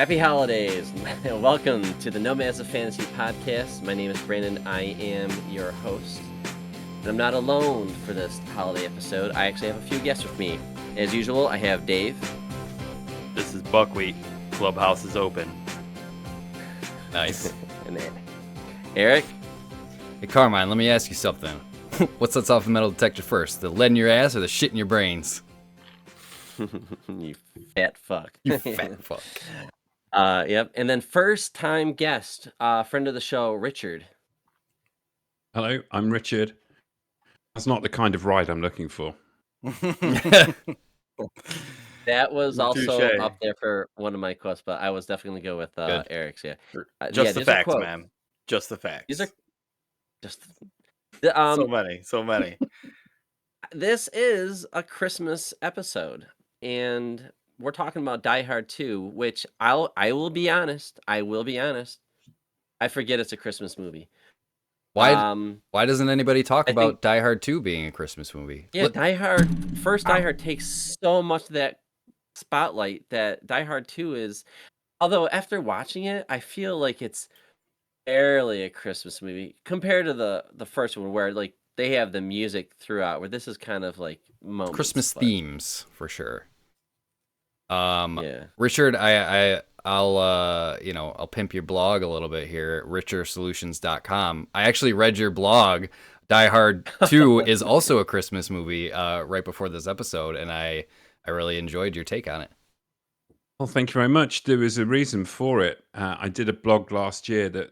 Happy holidays! Welcome to the Nomads of Fantasy podcast. My name is Brandon. I am your host. And I'm not alone for this holiday episode. I actually have a few guests with me. As usual, I have Dave. This is Buckwheat. Clubhouse is open. Nice. And Eric. Hey, Carmine, let me ask you something. What sets off the metal detector first? The lead in your ass or the shit in your brains? You fat fuck. You fat fuck. Yep. And then first time guest, friend of the show, Richard. Hello, I'm Richard. That's not the kind of ride I'm looking for. That was also Touché. up there for one of my quotes, but I was definitely going to go with Eric's. Yeah. Just the these are facts, quotes. man. Just the facts. These are just so many. This is a Christmas episode, and we're talking about Die Hard 2, which I will be honest. I forget it's a Christmas movie. Why doesn't anybody talk I about think- Die Hard 2 being a Christmas movie? Yeah, Die Hard takes so much of that spotlight that Die Hard 2 is. Although after watching it, I feel like it's barely a Christmas movie compared to the first one, where like they have the music throughout. Where this is kind of like moments, Christmas but- themes, for sure. Yeah. Richard, I'll pimp your blog a little bit here at richersolutions.com. I actually read your blog. Die Hard 2 is also a Christmas movie right before this episode, and I really enjoyed your take on it. Well, thank you very much. There was a reason for it. I did a blog last year that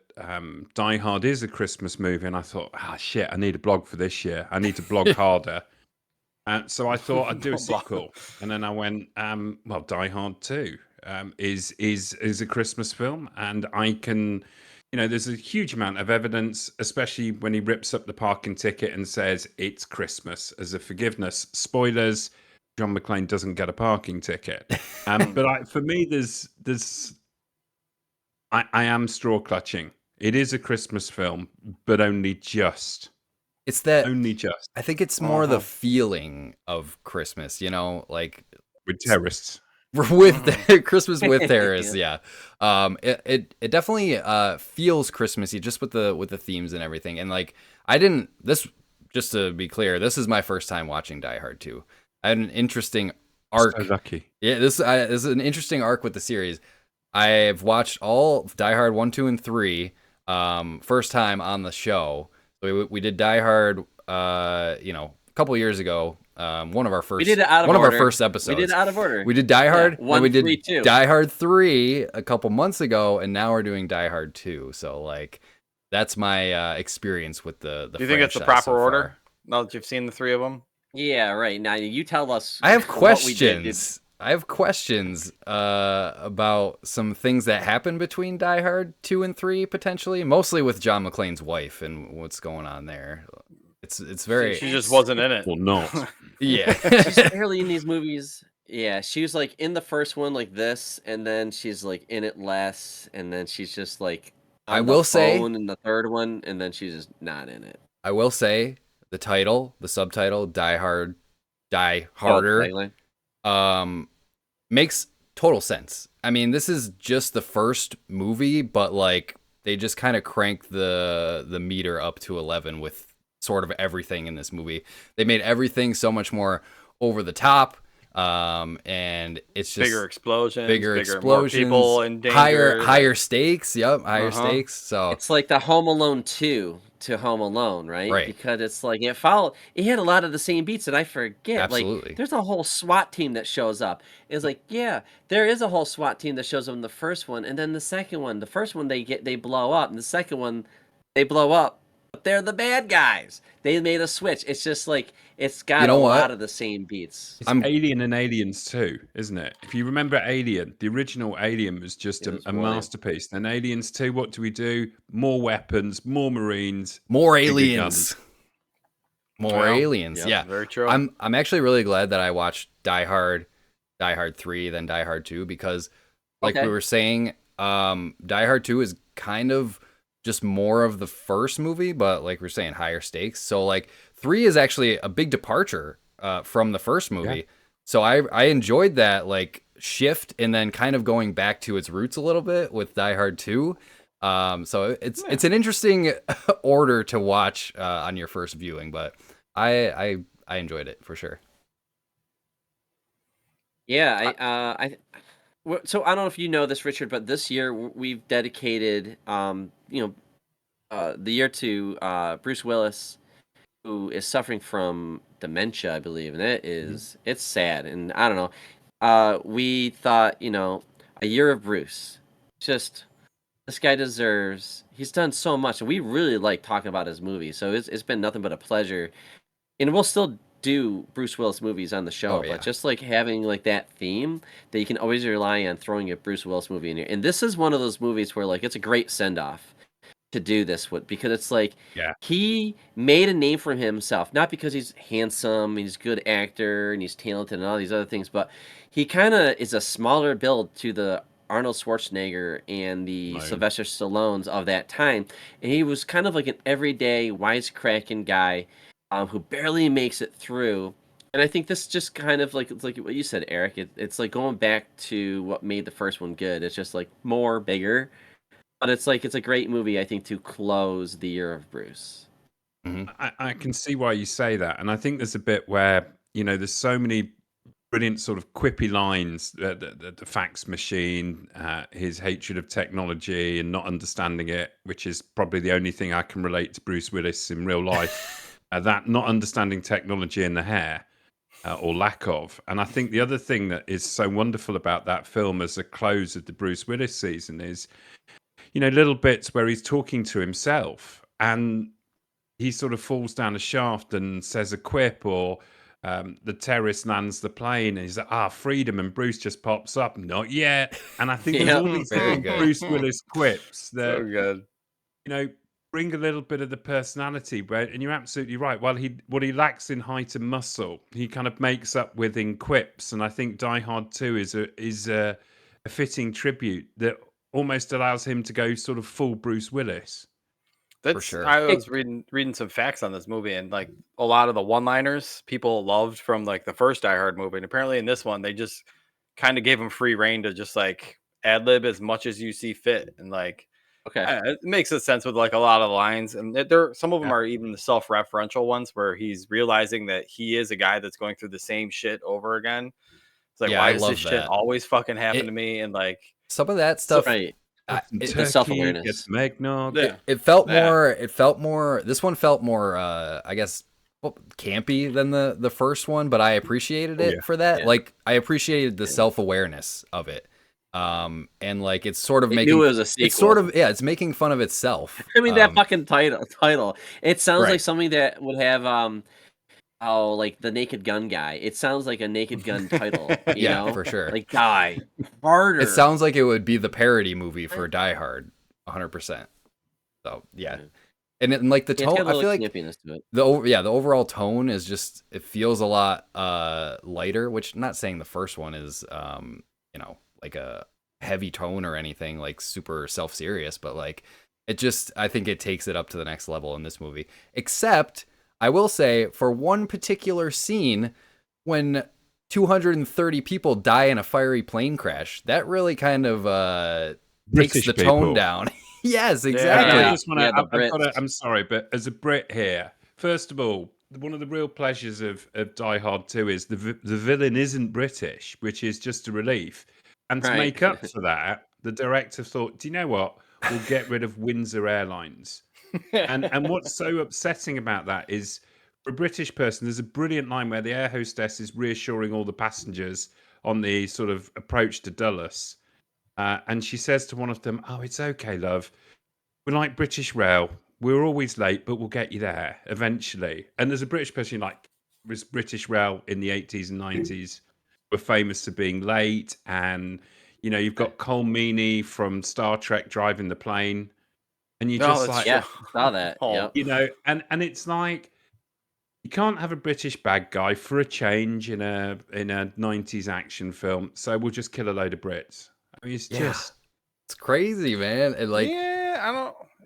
Die Hard is a Christmas movie, and I thought, shit, I need a blog for this year. I need to blog harder. So I thought I'd do a sequel, and then I went, Die Hard 2 is a Christmas film, and I can, there's a huge amount of evidence, especially when he rips up the parking ticket and says it's Christmas as a forgiveness. Spoilers: John McClane doesn't get a parking ticket. But for me, I am straw clutching. It is a Christmas film, but only just. It's that Only just. I think it's more the feeling of Christmas, like With terrorists. with Christmas with terrorists. Yeah. It definitely feels Christmassy just with the themes and everything. And like just to be clear, this is my first time watching Die Hard 2. I had an interesting arc. So lucky. Yeah, this is an interesting arc with the series. I've watched all Die Hard 1, 2, and 3 first time on the show. So we did Die Hard, a couple years ago. One of our first. We did it out of one order. of our first episodes. We did it out of order. We did Die Hard. Yeah, 1, then we did 3, 2. Die Hard 3 a couple months ago, and now we're doing Die Hard 2. So like, that's my experience with the. Do you think it's the franchise proper so order? far. Now that you've seen the three of them? Yeah, right. Now you tell us. I have what we did. questions. I have questions about some things that happened between Die Hard 2 and 3, potentially, mostly with John McClane's wife and what's going on there. It's very. She just wasn't in it. Or not. Yeah. She's barely in these movies. Yeah, she was like in the first one like this, and then she's like in it less, and then she's just like on I the will say- phone in the third one, and then she's just not in it. I will say the subtitle, Die Hard, Die Harder, Tagline. makes total sense. I mean, this is just the first movie, but like they just kind of crank the meter up to 11 with sort of everything in this movie. They made everything so much more over the top, and it's just Bigger explosions, explosions, more people in danger. higher stakes. Yep, higher stakes. So It's like the Home Alone 2 to Home Alone, right? Right. Because it's like it had a lot of the same beats, and I forget. Absolutely. Like, there's a whole SWAT team that shows up. It's like, yeah, there is a whole SWAT team that shows up in the first one, and then the second one. The first one they blow up, and the second one they blow up, but they're the bad guys. They made a switch. It's just like it's got You know a what? lot of the same beats. It's Alien and Aliens 2, isn't it? If you remember Alien, the original Alien was just It was a brilliant. masterpiece. Then Aliens 2, what do we do? More weapons, more Marines. more bigger aliens. guns. More Well, aliens. Yeah. Very true. I'm actually really glad that I watched Die Hard 3, then Die Hard 2, because like Okay. we were saying, Die Hard 2 is kind of just more of the first movie, but like we're saying, higher stakes. So like 3 is actually a big departure from the first movie. Yeah. So I enjoyed that, like shift and then kind of going back to its roots a little bit with Die Hard 2. So it's an interesting order to watch on your first viewing, but I enjoyed it for sure. Yeah, so I don't know if you know this, Richard, but this year we've dedicated, the year to Bruce Willis, who is suffering from dementia, I believe, and it's sad, and I don't know. We thought, a year of Bruce, just this guy deserves. He's done so much, and we really like talking about his movies, so it's been nothing but a pleasure, and we'll still do Bruce Willis movies on the show, Oh yeah. but just like having like that theme that you can always rely on throwing a Bruce Willis movie in here, and this is one of those movies where like it's a great send off to do this with, because it's like Yeah. he made a name for himself, not because he's handsome, he's a good actor, and he's talented and all these other things, but he kind of is a smaller build to the Arnold Schwarzenegger and the Right. Sylvester Stallones of that time, and he was kind of like an everyday wisecracking guy who barely makes it through. And I think this just kind of like, it's like what you said, Eric. It's like going back to what made the first one good. It's just like more bigger, but it's like it's a great movie, I think, to close the year of Bruce. I can see why you say that, and I think there's a bit where there's so many brilliant sort of quippy lines, the fax machine, his hatred of technology and not understanding it, which is probably the only thing I can relate to Bruce Willis in real life. That not understanding technology in the hair, or lack of. And I think the other thing that is so wonderful about that film as a close of the Bruce Willis season is, little bits where he's talking to himself and he sort of falls down a shaft and says a quip, or the terrorist lands the plane and he's like, freedom, and Bruce just pops up, not yet. And I think there's all these Very little good. Bruce Willis quips that So good. bring a little bit of the personality, and you're absolutely right. While what he lacks in height and muscle, he kind of makes up with in quips. And I think Die Hard 2 is a fitting tribute that almost allows him to go sort of full Bruce Willis. That's sure. I was reading some facts on this movie, and like a lot of the one-liners people loved from like the first Die Hard movie, and apparently in this one they just kind of gave him free reign to just like ad lib as much as you see fit, and like Okay. it makes a sense with like a lot of the lines, and some of them are even the self-referential ones where he's realizing that he is a guy that's going through the same shit over again. It's like, Yeah, why I does love this shit that. always fucking happen It- to me? And like, Some of that stuff. Right. Some it turkey, self-awareness. get some eggnog. yeah, It felt Yeah. more. It felt more. This one felt more. I guess campy than the first one, but I appreciated it yeah. for that. Yeah. Like I appreciated the self-awareness of it. And like it's sort of It making knew it was a sequel. it's sort of it's making fun of itself. I mean, that fucking title. It sounds Right. like something that would have like the Naked Gun guy. It sounds like a Naked Gun title. You Yeah, know? for sure. Like Die Harder. It sounds like it would be the parody movie for Die Hard, 100%. So yeah, and like the Yeah, it's tone, got a I little feel like campiness to it. the overall tone is just, it feels a lot lighter. Which, not saying the first one is like a heavy tone or anything like super self-serious, but like it just, I think it takes it up to the next level in this movie. Except I will say, for one particular scene when 230 people die in a fiery plane crash, that really kind of takes British the tone people. down. Yes, I exactly. Yeah. just wanna- Yeah, the I've gotta- Brits. I'm sorry, but as a Brit here, first of all, one of the real pleasures of Die Hard 2 is the villain isn't British, which is just a relief. And to Right. make up for that, the director thought, do you know what? We'll get rid of Windsor Airlines. And what's so upsetting about that is, for a British person, there's a brilliant line where the air hostess is reassuring all the passengers on the sort of approach to Dulles. And she says to one of them, "Oh, it's okay, love. We're like British Rail. We're always late, but we'll get you there eventually." And there's a British person like, British Rail in the 80s and 90s were famous for being late. And, you've got Cole Meany from Star Trek driving the plane. And you No, just that's like, Yeah, saw that. Oh. Yep. and it's like, you can't have a British bad guy for a change in a 90s action film, so we'll just kill a load of Brits. I mean, it's Yeah. just It's crazy, man. And like, yeah,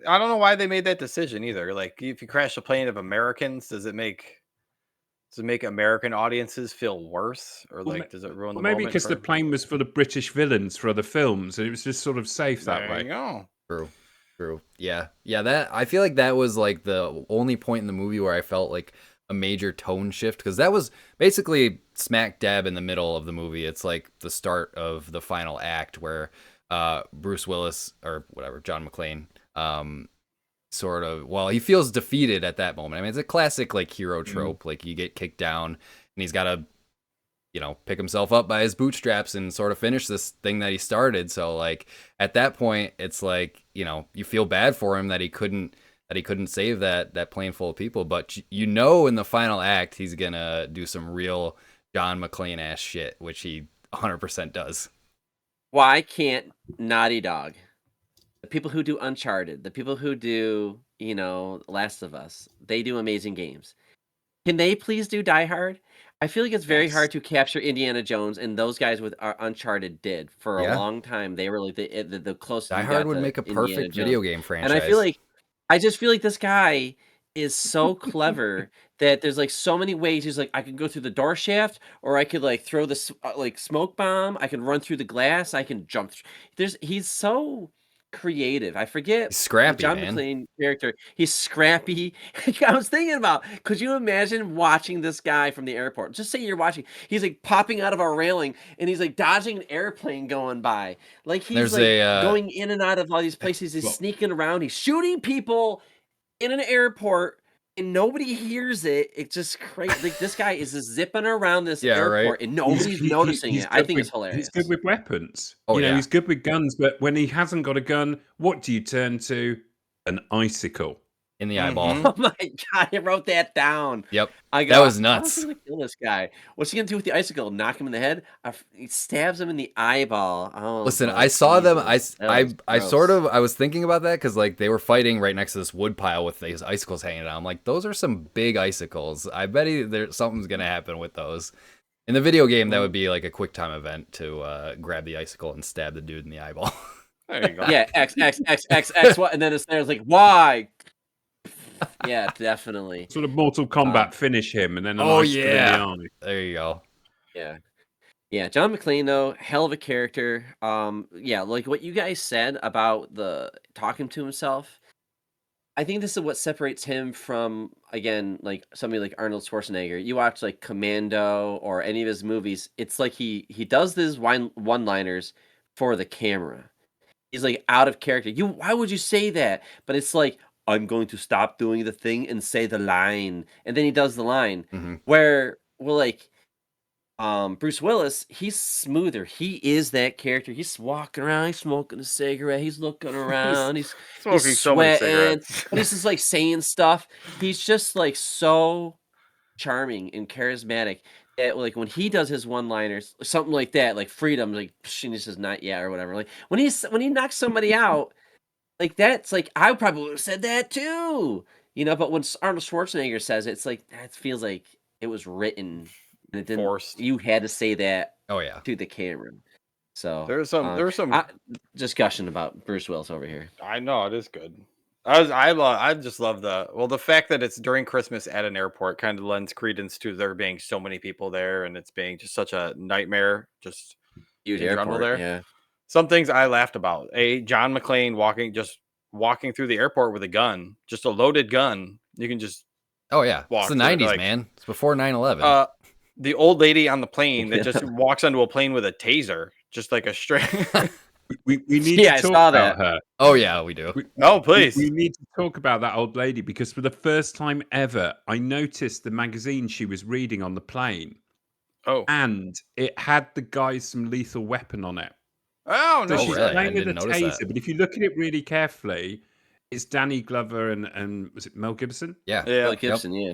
I don't know why they made that decision either. Like, if you crash a plane of Americans, does it make to make American audiences feel worse, or Well, like does it ruin well, the maybe moment because the for? plane was full of British villains for other films, and it was just sort of safe that There you way. go. True. Yeah. That I feel like that was like the only point in the movie where I felt like a major tone shift, because that was basically smack dab in the middle of the movie. It's like the start of the final act where Bruce Willis, or whatever, John McClane, sort of, well, he feels defeated at that moment. I mean, it's a classic like hero trope. Like you get kicked down and he's got to, pick himself up by his bootstraps and sort of finish this thing that he started. So like at that point, it's like, you feel bad for him that he couldn't save that plane full of people. But in the final act, he's gonna do some real John McClane ass shit, which he 100% does. Why can't Naughty Dog, the people who do Uncharted, the people who do, Last of Us, they do amazing games. Can they please do Die Hard? I feel like it's very hard to capture Indiana Jones, and those guys with Uncharted did for a long time. They were like the closest Die you Hard got would to make a Indiana perfect Jones. video game franchise. And I just feel like this guy is so clever that there's like so many ways. He's like, I could go through the door shaft, or I could like throw the smoke bomb. I can run through the glass. I can jump. He's so creative. I forget He's scrappy, John man. McClane character. He's scrappy. I was thinking about, could you imagine watching this guy from the airport? Just say you're watching. He's like popping out of a railing, and he's like dodging an airplane going by. Like he's going in and out of all these places. He's sneaking around. He's shooting people in an airport, and nobody hears it. It's just crazy. Like this guy is just zipping around this airport, and nobody's noticing it. I think it's hilarious. He's good with weapons. Oh, he's good with guns, but when he hasn't got a gun, what do you turn to? An icicle. In the eyeball. Oh my god, I wrote that down. Yep. I go, that was nuts. I'm gonna kill this guy. What's he gonna do with the icicle? Knock him in the head? He stabs him in the eyeball. Oh, listen, I saw them. I was thinking about that because like they were fighting right next to this wood pile with these icicles hanging down. I'm like, those are some big icicles. I bet something's gonna happen with those. In the video game, that would be like a quick time event to grab the icicle and stab the dude in the eyeball. There you go. Yeah, X, what? And then there's like Y. Yeah, definitely. Sort of Mortal Kombat finish him, and then in the eye. There you go. Yeah. John McClane though, hell of a character. Like what you guys said about the talking to himself. I think this is what separates him from, again, like somebody like Arnold Schwarzenegger. You watch like Commando or any of his movies, it's like he does these one-liners for the camera. He's like out of character. Why would you say that? But it's like, I'm going to stop doing the thing and say the line. And then he does the line. Mm-hmm. Where, well, like, Bruce Willis, he's smoother. He is that character. He's walking around, he's smoking a cigarette, he's looking around, he's smoking so many sweating, cigarettes. but he's just like saying stuff. He's just like so charming and charismatic that like when he does his one-liners, something like that, like freedom, like and he says not yet or whatever. Like when he knocks somebody out, like that's like I probably would have said that too. But when Arnold Schwarzenegger says it, it's like that feels like it was written. And it didn't. Forced. You had to say that. Oh yeah. To the camera. So there's some discussion about Bruce Willis over here. I know it is good. I just love the fact that it's during Christmas at an airport kind of lends credence to there being so many people there and it's being just such a nightmare. Just huge airport there. Yeah. Some things I laughed about. John McClane walking through the airport with a gun, just a loaded gun. You can just it's the 90s, man. It's before 9/11. The old lady on the plane that just walks onto a plane with a taser, just like a straight. we need to talk about her. Oh yeah, we do. Please. We need to talk about that old lady because for the first time ever, I noticed the magazine she was reading on the plane. Oh, and it had the guy's some Lethal Weapon on it. Oh no, so she's really? playing with a taser, but if you look at it really carefully, it's Danny Glover and was it Mel Gibson? Yeah, Mel Gibson, yeah.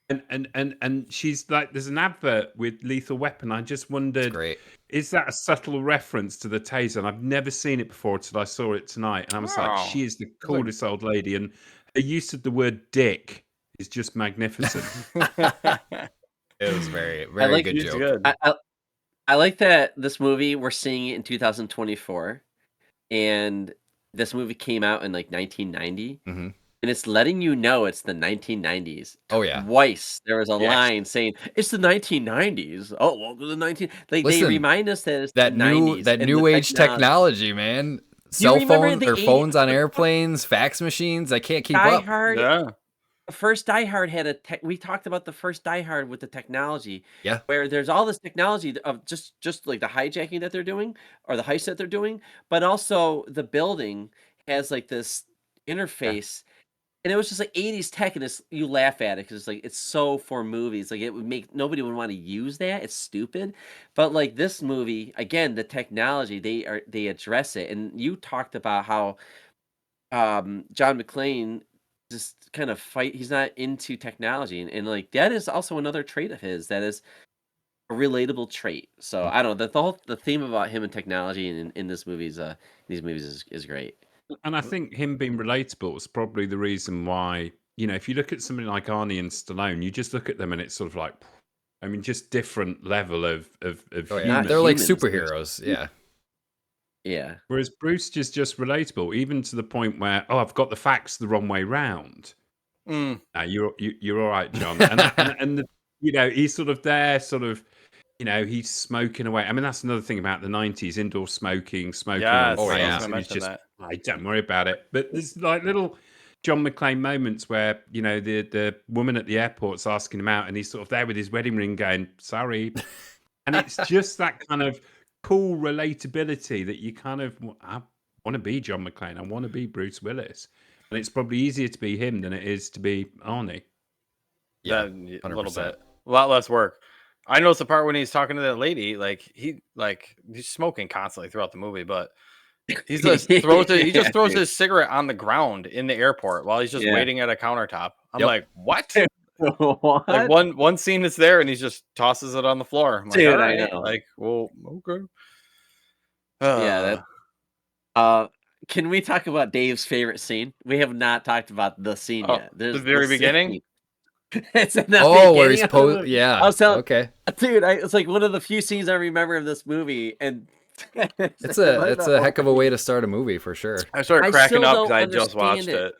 And she's like, there's an advert with Lethal Weapon. I just wondered, is that a subtle reference to the taser? And I've never seen it before until I saw it tonight. And I was like, she is the coolest old lady. And her use of the word dick is just magnificent. It was very, very good joke. Good. I like that this movie, we're seeing it in 2024. And this movie came out in like 1990. Mm-hmm. And it's letting you know it's the 1990s. Oh yeah. Twice there was a Yes. line saying, "It's the 1990s." Oh, welcome to the 19 they Listen, remind us that it's the that 90s and new the age technology. technology, man. Do you Cell remember phone the or phones on airplanes, fax machines. I can't keep Die up. Hard? Yeah. The first Die Hard had a tech we talked about the first Die Hard with the technology, Yeah. where there's all this technology of just like the hijacking that they're doing or the heist that they're doing, but also the building has like this Yeah. interface. And it was just like 80s tech, and you laugh at it because it's like it's so for movies. Like it would make nobody would want to use that. It's stupid. But like this movie, again, the technology, they address it. And you talked about how John McClane just kind of he's not into technology. And like that is also another trait of his that is a relatable trait. So I don't know. The theme about him and technology in this movie's these movies is great. And I think him being relatable is probably the reason why, if you look at somebody like Arnie and Stallone, you just look at them and it's sort of like, I mean, just different level of Oh yeah. Not They're like humans. superheroes. Yeah. Yeah. Whereas Bruce is just relatable, even to the point where, I've got the facts the wrong way round. Mm. You're all right, John. And he's sort of there, sort of, he's smoking away. I mean, that's another thing about the 90s, indoor smoking Yes. on Oh, I was yeah. trains. gonna And it's mention just, that. don't worry about it. But there's like little John McClane moments where, the woman at the airport's asking him out and he's sort of there with his wedding ring going, sorry. And it's just that kind of cool relatability that you kind of, I want to be John McClane. I want to be Bruce Willis. And it's probably easier to be him than it is to be Arnie. Yeah. A little 100%. bit. A lot less work. I noticed the part when he's talking to that lady, he's smoking constantly throughout the movie, but he just throws his cigarette on the ground in the airport while he's just Yeah. waiting at a countertop. I'm Yep. like, what? What? Like one scene is there and he just tosses it on the floor. I'm like, Dude, all I right. know. Like, well, okay. Yeah, can we talk about Dave's favorite scene? We have not talked about the scene yet. the There's very scene. beginning. It's in the Oh, where he's beginning of the movie. yeah. I was telling, Okay. dude, it's like one of the few scenes I remember of this movie, and It's a heck of a way to start a movie for sure. I started I cracking still up because don't I just watched understand it.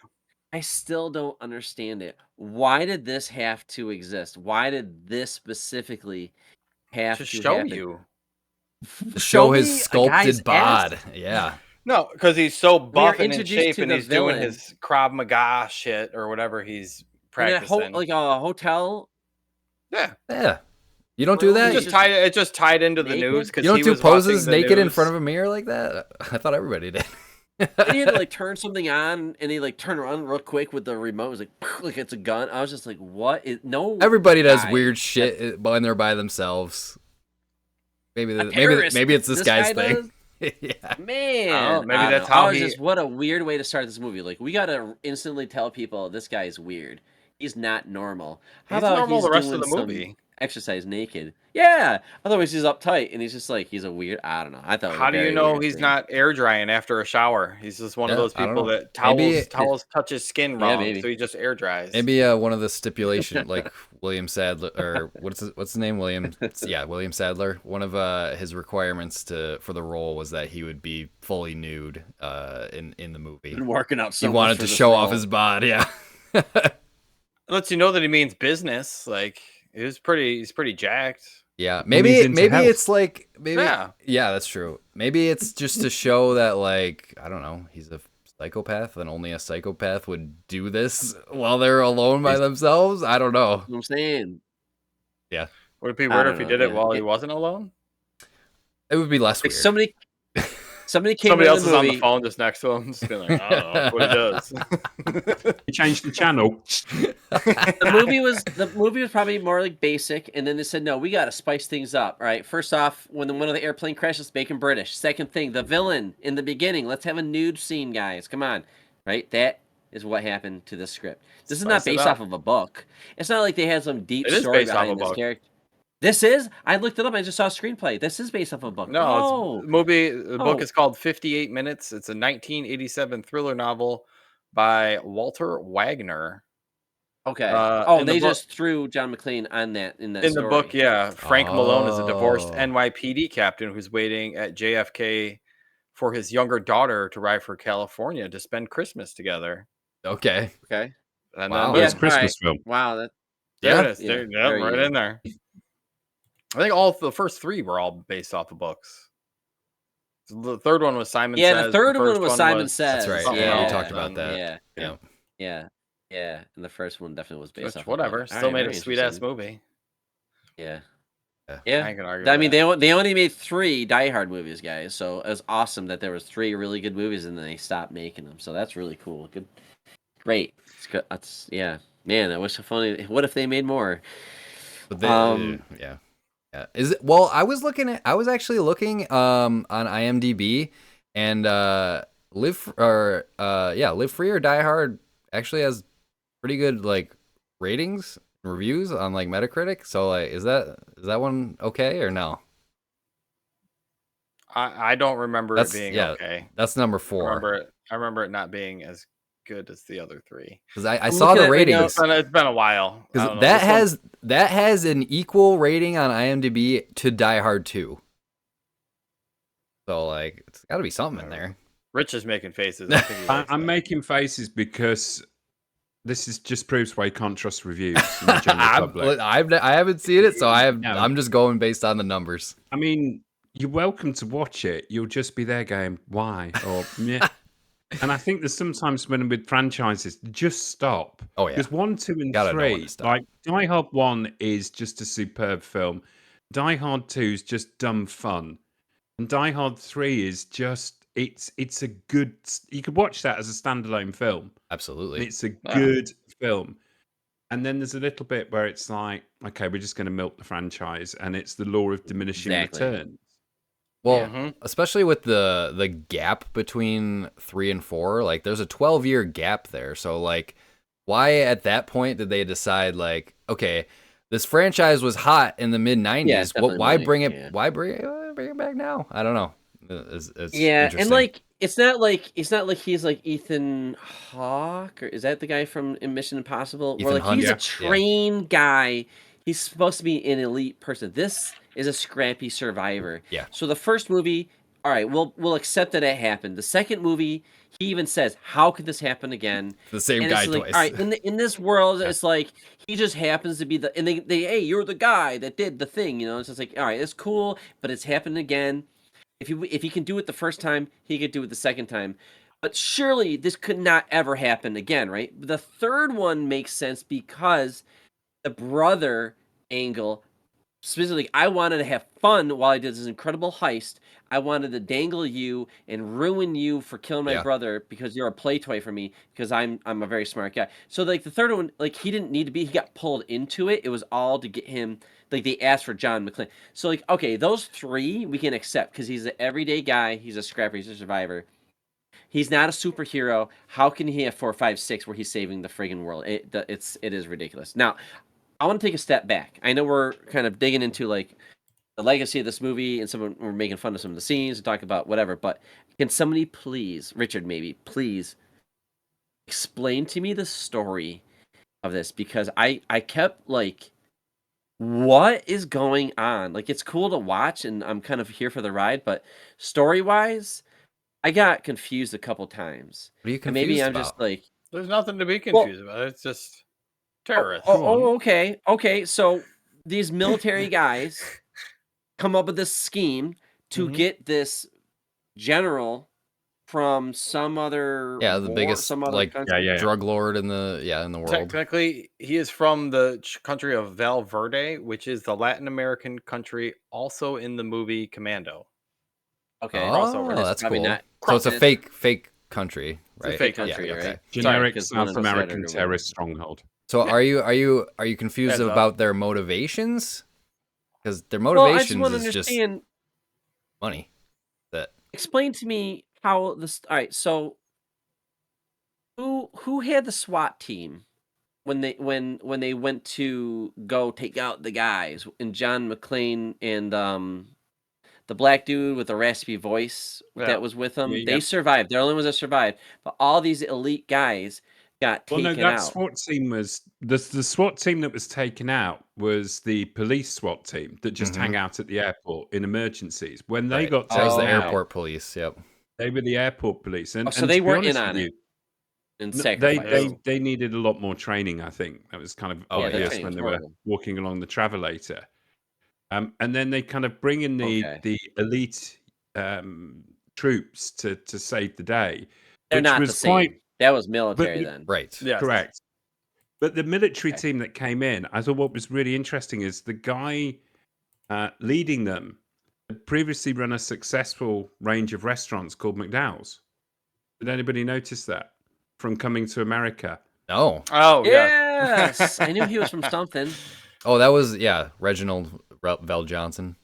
I still don't understand it. Why did this have to exist? Why did this specifically have To to show happen? you. To show his me a guy's sculpted bod. ass. Yeah. No, because he's so We are buff and in introduced shape to and the he's doing villain his Krav Maga shit or whatever he's in a practicing. like a hotel. Yeah. Yeah. You don't do that? It just tied into the naked? news because You don't he do was watching poses the naked in news. front of a mirror like that? I thought everybody did. And he had to like turn something on, and he like turned around real quick with the remote. It was like it's a gun. I was just like, "What is no?" Everybody does guy weird shit when they're by themselves. Maybe A terrorist, maybe it's this guy's guy thing. Yeah. Man, maybe I don't that's know. how I was he- just what a weird way to start this movie. Like we gotta instantly tell people this guy is weird. He's not normal. How He's about normal he's the rest of doing the some movie. exercise naked? Yeah. Otherwise he's uptight and he's just like he's a weird. I don't know. I thought. It was a How do you very know weird he's thing. not air drying after a shower? He's just one of Yeah, those I don't people know. that Maybe towels touch his skin Yeah, wrong, maybe. so he just air dries. Maybe one of the stipulation, like William Sadler, or what's his name? William Sadler. One of his requirements for the role was that he would be fully nude in the movie. Been working out so He much wanted for to this show off role. his bod. Yeah. Lets you know that he means business. Like he's pretty jacked. Yeah, he's maybe into health. it's like Yeah. that's true. Maybe it's just to show that like I don't know, he's a psychopath and only a psychopath would do this while they're alone by themselves. I don't know. You know what I'm saying? Yeah, Would it be I weird don't if he know, did it man. while he wasn't alone? it would be less Like weird. somebody came Somebody in else the is on movie. the phone just next to him, just being like, I don't know that's what he does. You changed the channel. The movie was probably more like basic, and then they said, no, we got to spice things up. Right, first off, when one of the airplane crashes, make him British. Second thing, the villain in the beginning, let's have a nude scene, guys. Come on, right? That is what happened to this script. This is not Spice it based up. off of a book. It's not like they had some deep It is story based off a behind this book. character. This is. I looked it up. I just saw a screenplay. This is based off a book. No, the book Oh. is called 58 Minutes. It's a 1987 thriller novel by Walter Wagner. Okay. in the They book- just threw John McClane on that in that In story. the book, yeah, Frank Malone is a divorced Oh. NYPD captain who's waiting at JFK for his younger daughter to arrive from California to spend Christmas together. Okay. Okay. And Wow. then Best Yeah. Christmas All right. film. Wow. That. there Yeah. it is. Yeah. There, yep, There you right go. in there. I think all the first 3 were all based off of books. The third one was Simon Yeah. The Says. third The one first was one Simon was That's Says. right. something Yeah, we else. talked Yeah. about that. Yeah. Yeah. Yeah. Yeah. And the first one definitely was based Which, off of whatever. book. All Still right, made a very sweet ass interesting. movie. Yeah. Yeah. Yeah. I can argue I with mean, that. they only made 3 Die Hard movies, guys. So it was awesome that there was 3 really good movies, and then they stopped making them. So that's really cool. Good, great. It's good. That's yeah, man. I wish if only. What if they made more? But they, Um, yeah. Yeah. Is it well, I was actually looking on IMDb, and Live Free or Die Hard actually has pretty good like ratings and reviews on like Metacritic. So like is that one okay or no? I don't remember That's it being yeah, okay. that's number I 4. remember it not being as good as the other 3. Because I I'm saw looking the at right now- ratings. It's been a while. I Because don't know, that this one- has an equal rating on IMDb to Die Hard 2. So like it's got to be something in there. Rich is making faces. I think he likes I'm that. making faces because this is just proves why you can't trust reviews in the general public. I haven't seen it, so No. I'm just going based on the numbers. I mean, you're welcome to watch it. You'll just be there going, why? Or, yeah. And I think there's sometimes when with franchises, just stop. Oh, yeah. Because 1, 2, and Gotta know when 3, to stop. like Die Hard 1 is just a superb film. Die Hard 2 is just dumb fun. And Die Hard 3 is just, it's a good, you could watch that as a standalone film. And Absolutely. it's a good film. And then there's a little bit where it's like, okay, we're just going to milk the franchise. And it's the law of diminishing Exactly. returns. Well, Mhm. especially with the gap between 3 and 4, like there's a 12-year gap there. So like why at that point did they decide like, okay, this franchise was hot in the mid 90s. Yeah, it's definitely why money, bring it yeah. why bring it back now? I don't know. It's yeah, and interesting. like it's not like he's like Ethan Hawke, or is that the guy from Mission Impossible? Where Ethan like Hunt, he's yeah. a trained guy. He's supposed to be an elite person. This is a scrappy survivor. Yeah. So the first movie, all right, we'll accept that it happened. The second movie, he even says, "How could this happen again?" the same And guy it's like, twice. all right, in this world, it's like he just happens to be the, and they hey, you're the guy that did the thing, you know. It's just like, all right, it's cool, but it's happened again. If he can do it the first time, he could do it the second time. But surely this could not ever happen again, right? The third one makes sense because the brother angle, specifically, I wanted to have fun while I did this incredible heist. I wanted to dangle you and ruin you for killing my Yeah. brother because you're a play toy for me because I'm a very smart guy. So like the third one, like he didn't need to be, he got pulled into it. It was all to get him, like they asked for John McClane. So like, okay, those 3 we can accept because he's an everyday guy, he's a scrapper, he's a survivor. He's not a superhero. How can he have 4, 5, 6 where he's saving the friggin' world? It is ridiculous. Now, I want to take a step back. I know we're kind of digging into like the legacy of this movie and we're making fun of some of the scenes and talk about whatever, but can somebody please, Richard maybe, please explain to me the story of this? Because I kept like, what is going on? Like it's cool to watch and I'm kind of here for the ride, but story-wise, I got confused a couple times. What are you And confused maybe I'm about? just like, There's nothing to be confused about. It's just terrorists. okay. So these military guys come up with this scheme to Mhm. get this general from some other The biggest some other like country. drug lord in the world. Technically, he is from the country of Val Verde, which is the Latin American country also in the movie Commando. Okay, crossover. Oh, that's probably cool. not- So it's a it's- fake country, a right? fake country, Yeah, right? okay. Generic 'cause one South of them said it American or whatever. terrorist stronghold. So Yeah. are you confused Heads up. about their motivations? Because their Well, I just motivations want to is just understand. money. That Explain to me how this. All right, so who had the SWAT team when they went to go take out the guys and John McClane and the black dude with the raspy voice Yeah. that was with them? Yeah, They yeah. survived. They're the only ones that survived. But all these elite guys got Well, taken no, that out. SWAT team was the SWAT team that was taken out was the police SWAT team that just hang out at the airport in emergencies. When they got that was the taken out, airport police. Yep. they were the airport police, and Oh, so and they to be weren't in honest on with it. you, and They sacrifice. they needed a lot more training, I think. That was kind of Oh, Yeah, their yeah. obvious training when was they were horrible. walking along the travelator. And then they kind of bring in Okay. the elite troops to save the day, They're which not the was quite same. That was but military then. Right. Yes. correct. But the military Okay. team that came in, I thought what was really interesting is the guy leading them had previously run a successful range of restaurants called McDowell's. Did anybody notice that from Coming to America? No. Oh yes. Yes, I knew he was from something. Oh, that was Reginald Vel Johnson.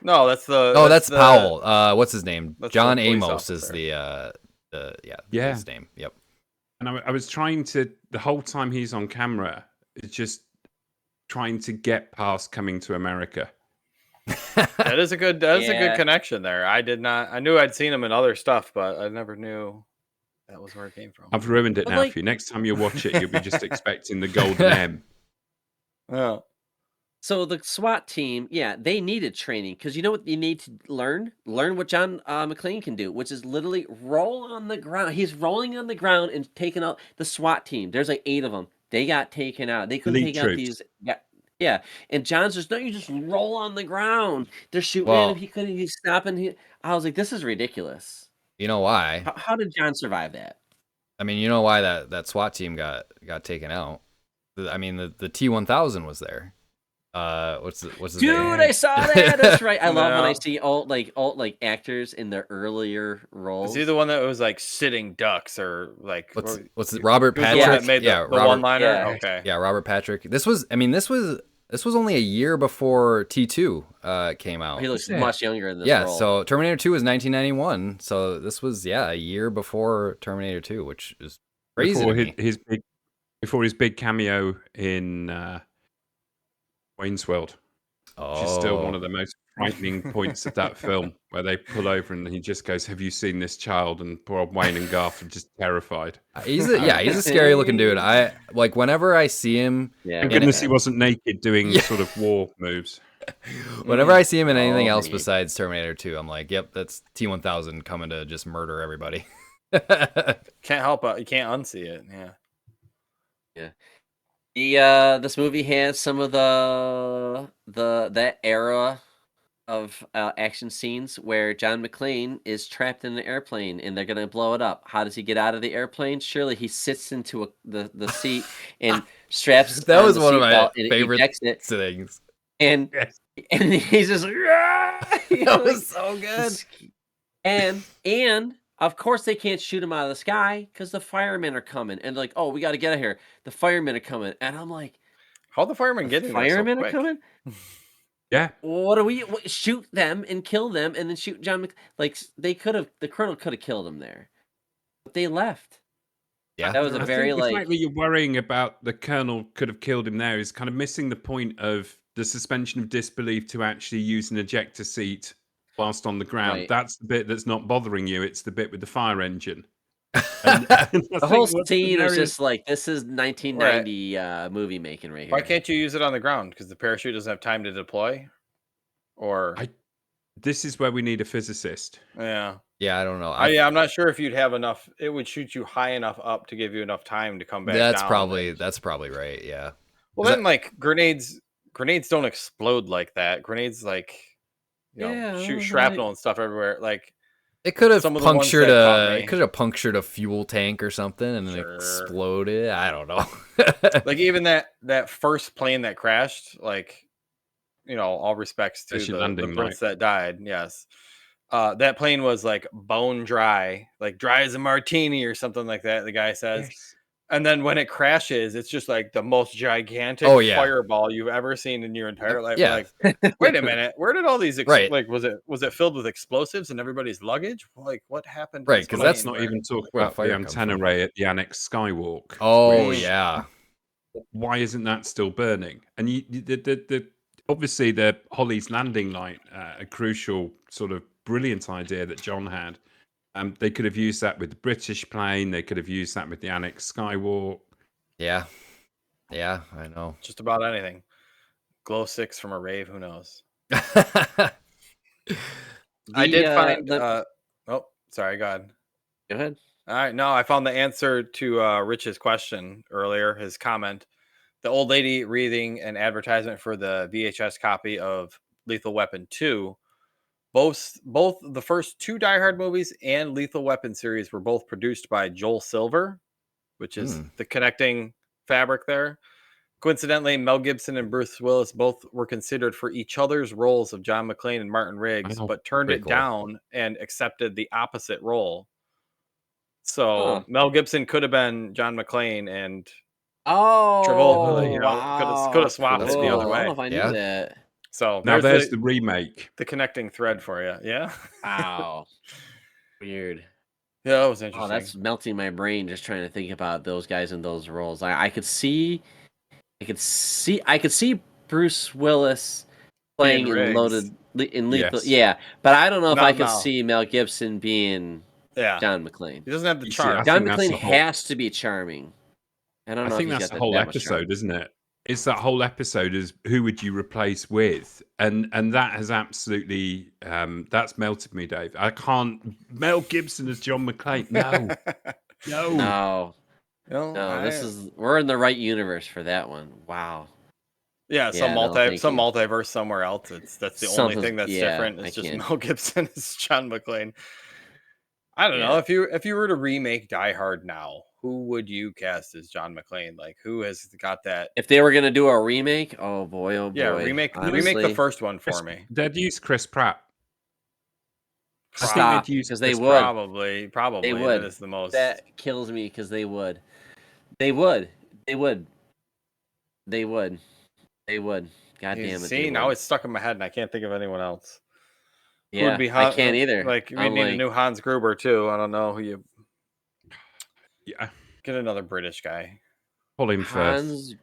No, that's the. Oh, that's the, Powell. What's his name? that's John the police Amos is officer. Yeah. his name. Yep. And I was trying to, the whole time he's on camera, it's just trying to get past Coming to America. That is a good. That is a good Yeah. connection there. I did not. I knew I'd seen him in other stuff, but I never knew that was where it came from. I've ruined it But now like- for you. Next time you watch it, you'll be just expecting the golden M. Yeah. So the SWAT team, yeah, they needed training because you know what you need to learn? Learn what John McClane can do, which is literally roll on the ground. He's rolling on the ground and taking out the SWAT team. There's like 8 of them. They got taken out. They couldn't Elite take out troops. these. Yeah. And John's just, no, you just roll on the ground. They're shooting Well- at him. He couldn't. He's stopping. I was like, this is ridiculous. You know why? How did John survive that? I mean, you know why that SWAT team got taken out? I mean, the T-1000 was there. What's his Dude, name? I saw that. That's right. I love when I No. see alt actors in their earlier roles. Is he the one that was like sitting ducks or like? What's it? Robert He was the one Patrick? that made the Robert, one-liner. Yeah. Okay. Yeah, Robert Patrick. This was only a year before T2 came out. He looks Yeah. much younger in this Yeah, role. so Terminator 2 was 1991. So this was a year before Terminator 2, which is crazy to me. Before his big cameo in Wayne's World, which is still one of the most frightening points of that film, where they pull over and he just goes, "Have you seen this child?" And poor old Wayne and Garth are just terrified. He's a scary looking dude. I like whenever I see him. Yeah, Thank in goodness it- he wasn't naked doing Yeah. sort of war moves. Whenever I see him in anything else man. besides Terminator 2, I'm like, yep, that's T-1000 coming to just murder everybody. Can't help it. You can't unsee it. Yeah. This movie has some of that era of action scenes where John McClane is trapped in an airplane and they're gonna blow it up. How does he get out of the airplane? Surely he sits into the seat and straps. That on was the one of my seatbelt and favorite ejects it, things. and Yes. and he's just That was so good. And of course they can't shoot him out of the sky because the firemen are coming and like, oh, we got to get out of here. The firemen are coming, and I'm like, How the firemen the getting there so firemen are quick? coming. Yeah, What do we shoot them and kill them and then shoot John? Like they could have, the colonel could have killed him there, but they left. Yeah. That was a I very think the like fact that you're worrying about the colonel could have killed him there is kind of missing the point of the suspension of disbelief to actually use an ejector seat whilst on the ground. Right. That's the bit that's not bothering you. It's the bit with the fire engine. the whole scene is just like, this is 1990 movie making right here. Why can't you use it on the ground? Because the parachute doesn't have time to deploy. Or This is where we need a physicist. yeah. Yeah, I don't know. I'm not sure if you'd have enough. It would shoot you high enough up to give you enough time to come back. that's down. probably right. Yeah. Well, then like grenades don't explode like that. Grenades like shoot shrapnel and stuff everywhere. Like It could have Some of the ones punctured that caught me. it could have punctured a fuel tank or something and then Sure. exploded. I don't know. like even that first plane that crashed, like all respects to Especially the landing Brits that died. Yes. That plane was like bone dry, like dry as a martini or something like that. The guy says, and then when it crashes, it's just like the most gigantic fireball you've ever seen in your entire life. Yeah. Like, wait a minute, where did all these? Right. Like, was it filled with explosives and everybody's luggage? Like, what happened? to Right, this 'cause plane? Let's not even talk where about fire the comes antenna from. ray at the Annex Skywalk. Oh which- yeah. Why isn't that still burning? And the obviously the Holly's landing light, a crucial sort of brilliant idea that John had. They could have used that with the British plane. They could have used that with the Annex Skywalk. Yeah. Yeah, I know. just about anything. Glow sticks from a rave. Who knows? I did find. Oh, sorry. Go ahead. Go ahead. All right, no, I found the answer to Rich's question earlier. His comment: the old lady reading an advertisement for the VHS copy of Lethal Weapon 2. Both the first two Die Hard movies and Lethal Weapon series were both produced by Joel Silver, which is Mm. the connecting fabric there. Coincidentally, Mel Gibson and Bruce Willis both were considered for each other's roles of John McClane and Martin Riggs, Wow, but turned pretty it cool. down and accepted the opposite role. Huh. So Mel Gibson could have been John McClane, and Travolta, Oh, you Oh, know, could have wow, swapped that's it the cool. other cool. I don't know way. if I knew Yeah. that. So Now there's there's the remake. the connecting thread for you. Yeah. Wow. Weird. Yeah, that was Oh, interesting. that's melting my brain just trying to think about those guys in those roles. I could see Bruce Willis Being playing in Riggs. Lethal. Yes. Yeah, but I don't know if I Not could Mel. see Mel Gibson being Yeah. John McClane. He doesn't have the You see, I charm. John think that's McClane the whole. has to be charming. I don't I know if think he's that's got the whole that much charm. episode, isn't it? It's that whole episode is who would you replace with, and that has absolutely that's melted me, Dave. I can't. Mel Gibson as John McClane. No, no. No, No, we're in the right universe for that one. Wow. yeah, Yeah, no, thank some you. multiverse somewhere else. That's the only thing that's different. I It's just can't. Mel Gibson as John McClane. I don't know Yeah. if you were to remake Die Hard now, who would you cast as John McClane? Like who has got that? If they were gonna do a remake, oh boy, oh boy. Yeah, remake the Honestly, first one for me. They'd use Chris Pratt. I think stop, they'd use because they Chris would. Pratt. Probably They that would. is the most. That kills me because they would. They would. They would. They would. They would. God damn it. See, they now would. it's stuck in my head, and I can't think of anyone else. Who Yeah, would be I can't either. Like we I'm need a like, new Hans Gruber too. I don't know who you Yeah, get another British guy. pull him first. Hans.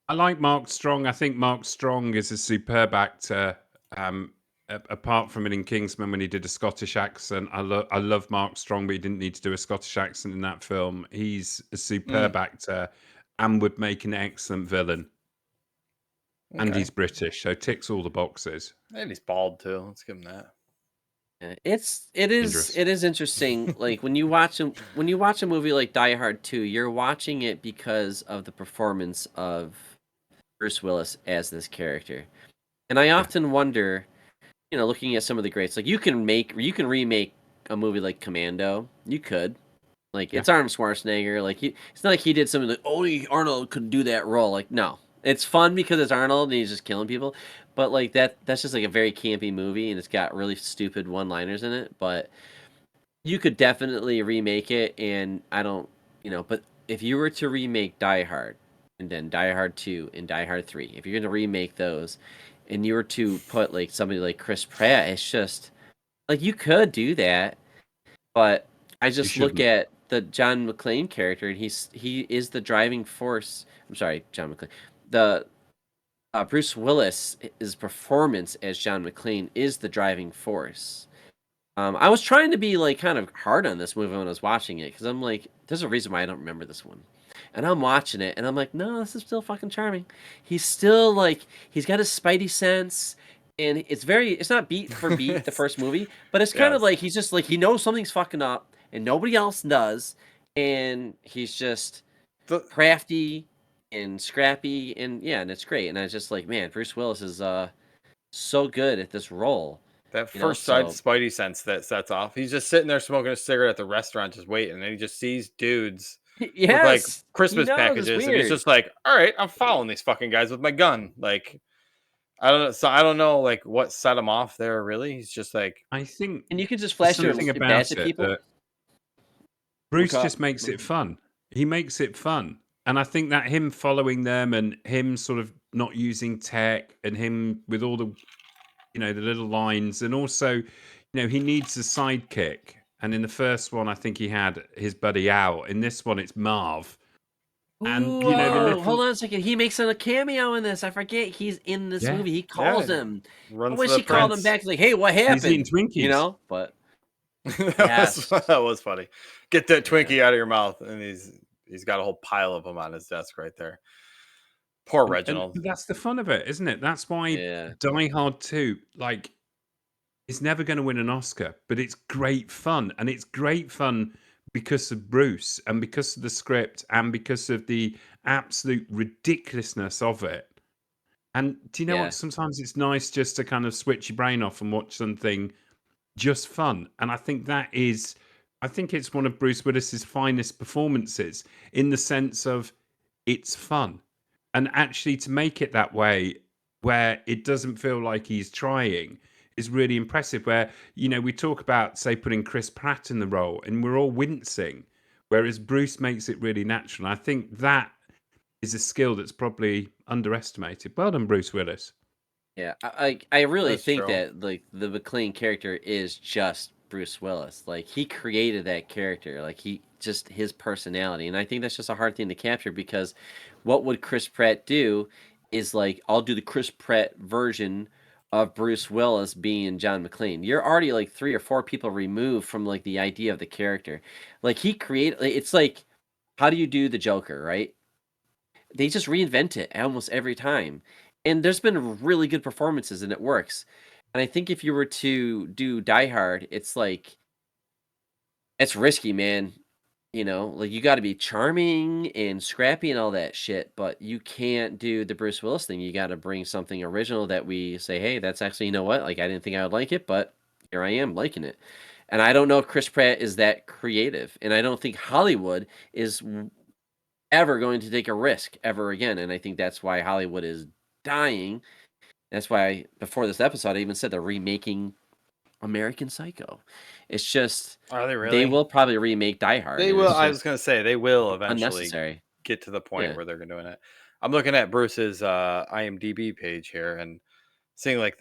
I like Mark Strong. I think Mark Strong is a superb actor. Apart from it in Kingsman when he did a Scottish accent, I love Mark Strong, but he didn't need to do a Scottish accent in that film. He's a superb actor and would make an excellent villain. And Okay. he's British, so ticks all the boxes. And he's bald too. Let's give him that. It is interesting. Like when you watch a movie like Die Hard 2, you're watching it because of the performance of Bruce Willis as this character. And I often wonder, looking at some of the greats, like you can remake a movie like Commando. You could. Like it's Arnold Schwarzenegger. Like it's not like he did something like only Arnold could do that role. Like no. It's fun because it's Arnold and he's just killing people. But like that's just like a very campy movie and it's got really stupid one-liners in it. But you could definitely remake it, and I don't, but if you were to remake Die Hard and then Die Hard 2 and Die Hard 3, if you're going to remake those and you were to put like somebody like Chris Pratt, it's just like you could do that, but I just look shouldn't. at the John McClane character and he is the driving force. I'm sorry, John McClane. The Bruce Willis, his performance as John McClane is the driving force. I was trying to be like kind of hard on this movie when I was watching it because I'm like, there's a reason why I don't remember this one. And I'm watching it and I'm like, no, this is still fucking charming. He's still like, he's got his spidey sense and it's not beat for beat the first movie, but it's kind of like he's just like, he knows something's fucking up and nobody else does. And he's just crafty and scrappy and and it's great. And I was just like, man, Bruce Willis is so good at this role. That first side spidey sense that sets off. He's just sitting there smoking a cigarette at the restaurant, just waiting, and he just sees dudes with like Christmas packages, and he's just like, "All right, I'm following these fucking guys with my gun." Like, I don't know. So I don't know, like, what set him off there. Really, he's just like, I think, and you can just flash your something badge about at it people. that Bruce just makes it fun. He makes it fun, and I think that him following them and him sort of not using tech and him with all the the little lines, and also he needs a sidekick, and in the first one I think he had his buddy Al. In this one it's Marv. And the little... hold on a second, he makes a cameo in this. I forget he's in this movie. He calls him. I wish he called him back. He's like, hey, what happened? He's eating Twinkies. But that was funny. Get that Twinkie out of your mouth. And he's got a whole pile of them on his desk right there. Poor Reginald. And that's the fun of it, isn't it? That's why Die Hard 2, like, is never going to win an Oscar, but it's great fun. And it's great fun because of Bruce and because of the script and because of the absolute ridiculousness of it. And do you know Yeah. what? Sometimes it's nice just to kind of switch your brain off and watch something just fun. And I think it's one of Bruce Willis's finest performances in the sense of it's fun. And actually to make it that way, where it doesn't feel like he's trying, is really impressive. Where, we talk about, say, putting Chris Pratt in the role and we're all wincing, whereas Bruce makes it really natural. And I think that is a skill that's probably underestimated. Well done, Bruce Willis. Yeah, I really That's think true. that like the McClane character is just Bruce Willis. Like he created that character. Like he just his personality, and I think that's just a hard thing to capture because what would Chris Pratt do is like I'll do the Chris Pratt version of Bruce Willis being John McClane. You're already like 3 or 4 people removed from like the idea of the character. Like he created. It's like how do you do the Joker, right? They just reinvent it almost every time. And there's been really good performances and it works. And I think if you were to do Die Hard, it's like it's risky, man. Like you got to be charming and scrappy and all that shit, but you can't do the Bruce Willis thing. You got to bring something original that we say, "Hey, that's actually, you know what? Like I didn't think I would like it, but here I am liking it." And I don't know if Chris Pratt is that creative, and I don't think Hollywood is ever going to take a risk ever again. And I think that's why Hollywood is dying. That's why before this episode, I even said they're remaking American Psycho. It's just Are they they really? will probably remake Die Hard. They And will. it's I was just gonna say they will eventually unnecessary. get to the point Yeah. where they're doing it. I'm looking at Bruce's IMDb page here and seeing like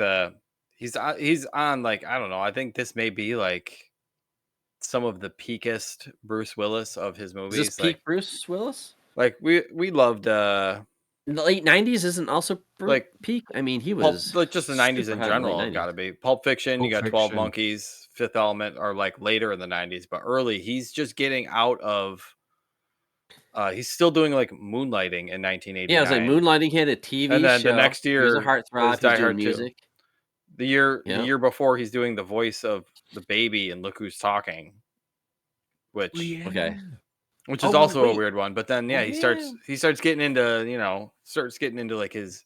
he's on like I don't know. I think this may be like some of the peakest Bruce Willis of his Is this movies. peak Bruce Willis? Like we loved In the late 90s isn't also like peak. I mean, he Pulp, was like just the 90s super in hot in the late general have 90s. got to be Pulp Fiction. You Pulp got 12 Fiction. Monkeys, Fifth Element are like later in the 90s, but early he's just getting out of. He's still doing like Moonlighting in 1989. Yeah, it was like Moonlighting had a TV and then show. the next He was a year heartthrob. is He was Die doing Hard 2. music. The Yeah. year before, he's doing the voice of the baby in Look Who's Talking, which Okay. which is Oh, also a wait. weird one. But then Oh, he starts getting into like his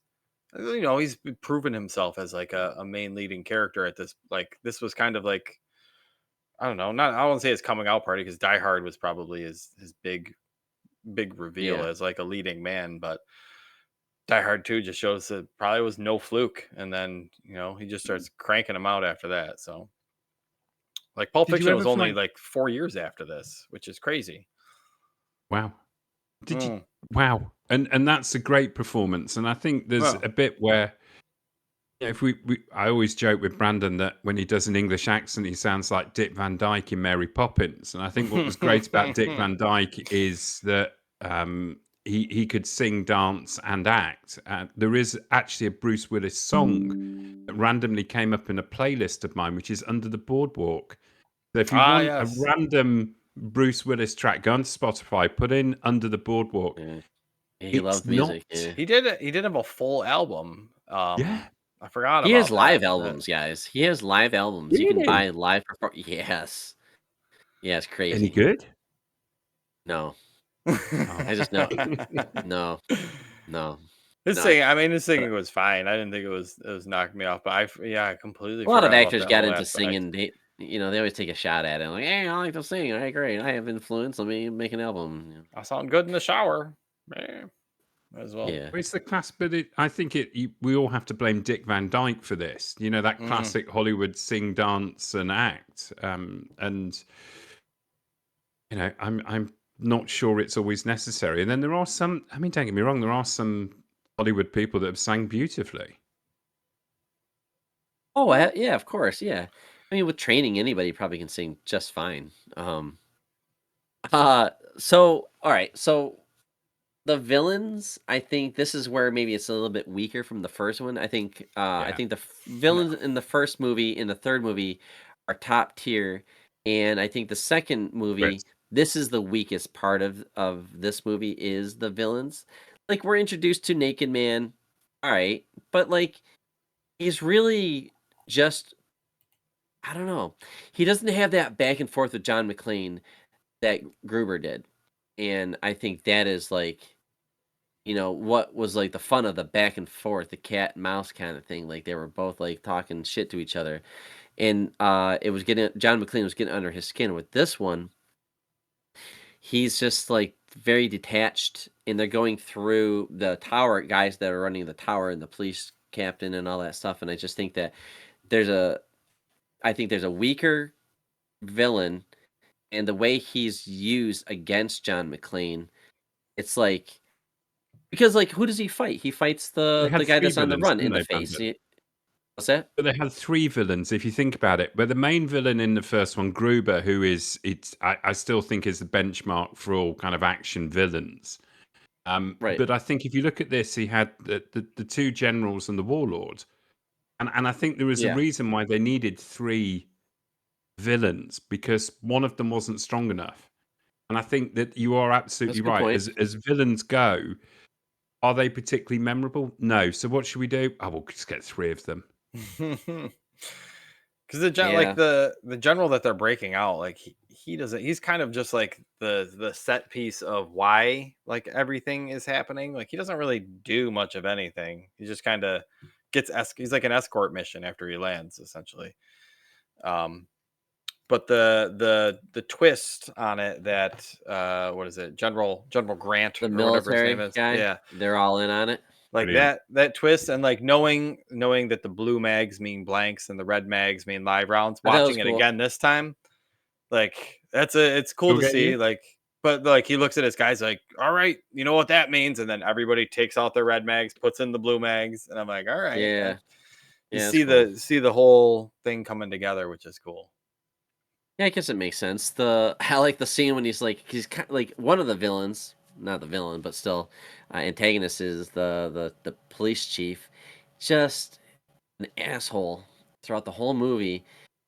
he's proven himself as like a main leading character at this. Like this was kind of like I don't know, I won't say his coming out party because Die Hard was probably his big reveal Yeah. as like a leading man, but Die Hard 2 just shows that probably was no fluke, and then he just starts cranking them out after that. So like Pulp Did you Fiction was ever only find? like 4 years after this, which is crazy. Wow. Did you? Mm. Wow. And that's a great performance. And I think there's Well, a bit where if I always joke with Brandon that when he does an English accent, he sounds like Dick Van Dyke in Mary Poppins. And I think what was great about Dick Van Dyke is that he could sing, dance, and act. There is actually a Bruce Willis song that randomly came up in a playlist of mine, which is Under the Boardwalk. So if you want a yes. random Bruce Willis track, go on to Spotify, put in Under the Boardwalk. Yeah. He loved music. Yeah. He did have a full album. Yeah. I forgot He about has live that. albums, guys. He has live albums. You can Really? buy live Yes. Yeah, it's crazy. Any good? No. Oh. I just know. No. His No. singing was fine. I didn't think it was knocking me off, but I completely A lot of forgot about actors that got whole into aspect. singing. They always take a shot at it. Like, hey, I like to sing. All right, great. I have influence. Let me make an album. I sound good in the shower. Yeah, as well. Yeah. It's the class, but I think we all have to blame Dick Van Dyke for this. That classic Hollywood sing, dance, and act. And I'm not sure it's always necessary. And then there are some. I mean, don't get me wrong. There are some Hollywood people that have sang beautifully. Oh, yeah, of course. Yeah. I mean, with training, anybody probably can sing just fine. So, all right. So the villains, I think this is where maybe it's a little bit weaker from the first one. I think Yeah. the villains in the first movie, in the third movie, are top tier, and I think the second movie, Chris. this is the weakest part of this movie is the villains. Like we're introduced to Naked Man, all right, but like he's really just I don't know. He doesn't have that back and forth with John McClane that Gruber did, and I think that is like, what was like the fun of the back and forth, the cat and mouse kind of thing. Like they were both like talking shit to each other, and it was getting John McClane was getting under his skin. With this one, he's just like very detached, and they're going through the tower guys that are running the tower and the police captain and all that stuff. And I just think that there's a, I think there's a weaker villain, and the way he's used against John McClane, it's like because like who does he fight? He fights They the had guy three that's on the villains, run didn't in the they, face. Brandon? What's that? But they had three villains, if you think about it. But the main villain in the first one, Gruber, who is I still think is the benchmark for all kind of action villains. Right. But I think if you look at this, he had the two generals and the warlord, and I think there was a Yeah, reason why they needed three villains because one of them wasn't strong enough. And I think that you are that's absolutely a good right. point. As villains go, are they particularly memorable? No. So what should we do? Oh, we'll just get three of them. Because like Yeah. the general that they're breaking out, like he doesn't. He's kind of just like the set piece of why like everything is happening. Like he doesn't really do much of anything. He just kind of he's like an escort mission after he lands, essentially. Um, but the twist on it that what is it, General Grant The or whatever his name military is, guy, yeah, they're all in on it. like Brilliant. that twist, and like knowing that the blue mags mean blanks and the red mags mean live rounds, I thought it was watching it cool. again this time, like it's cool Still to get see, you? like, but like he looks at his guys like, all right, you know what that means, and then everybody takes out their red mags, puts in the blue mags, and I'm like, all right, Yeah. you Yeah, that's cool. see the whole thing coming together, which is cool. Yeah, I guess it makes sense. I like the scene when he's kind of like one of the villains, not the villain, but still, antagonist is the police chief, just an asshole throughout the whole movie.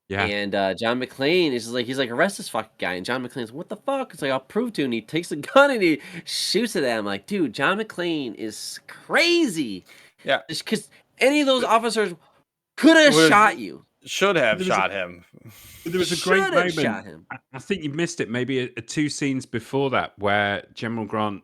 Yeah. And John McClane is just like he's like arrest this fucking guy, and John McClane's what the fuck? It's like I'll prove to you, and he takes a gun and he shoots it at him. Like, dude, John McClane is crazy. Yeah, Just because any of those officers could have shot you, should have There was a, shot him. there was a great should have moment. shot him. I think you missed it. Maybe two scenes before that, where General Grant,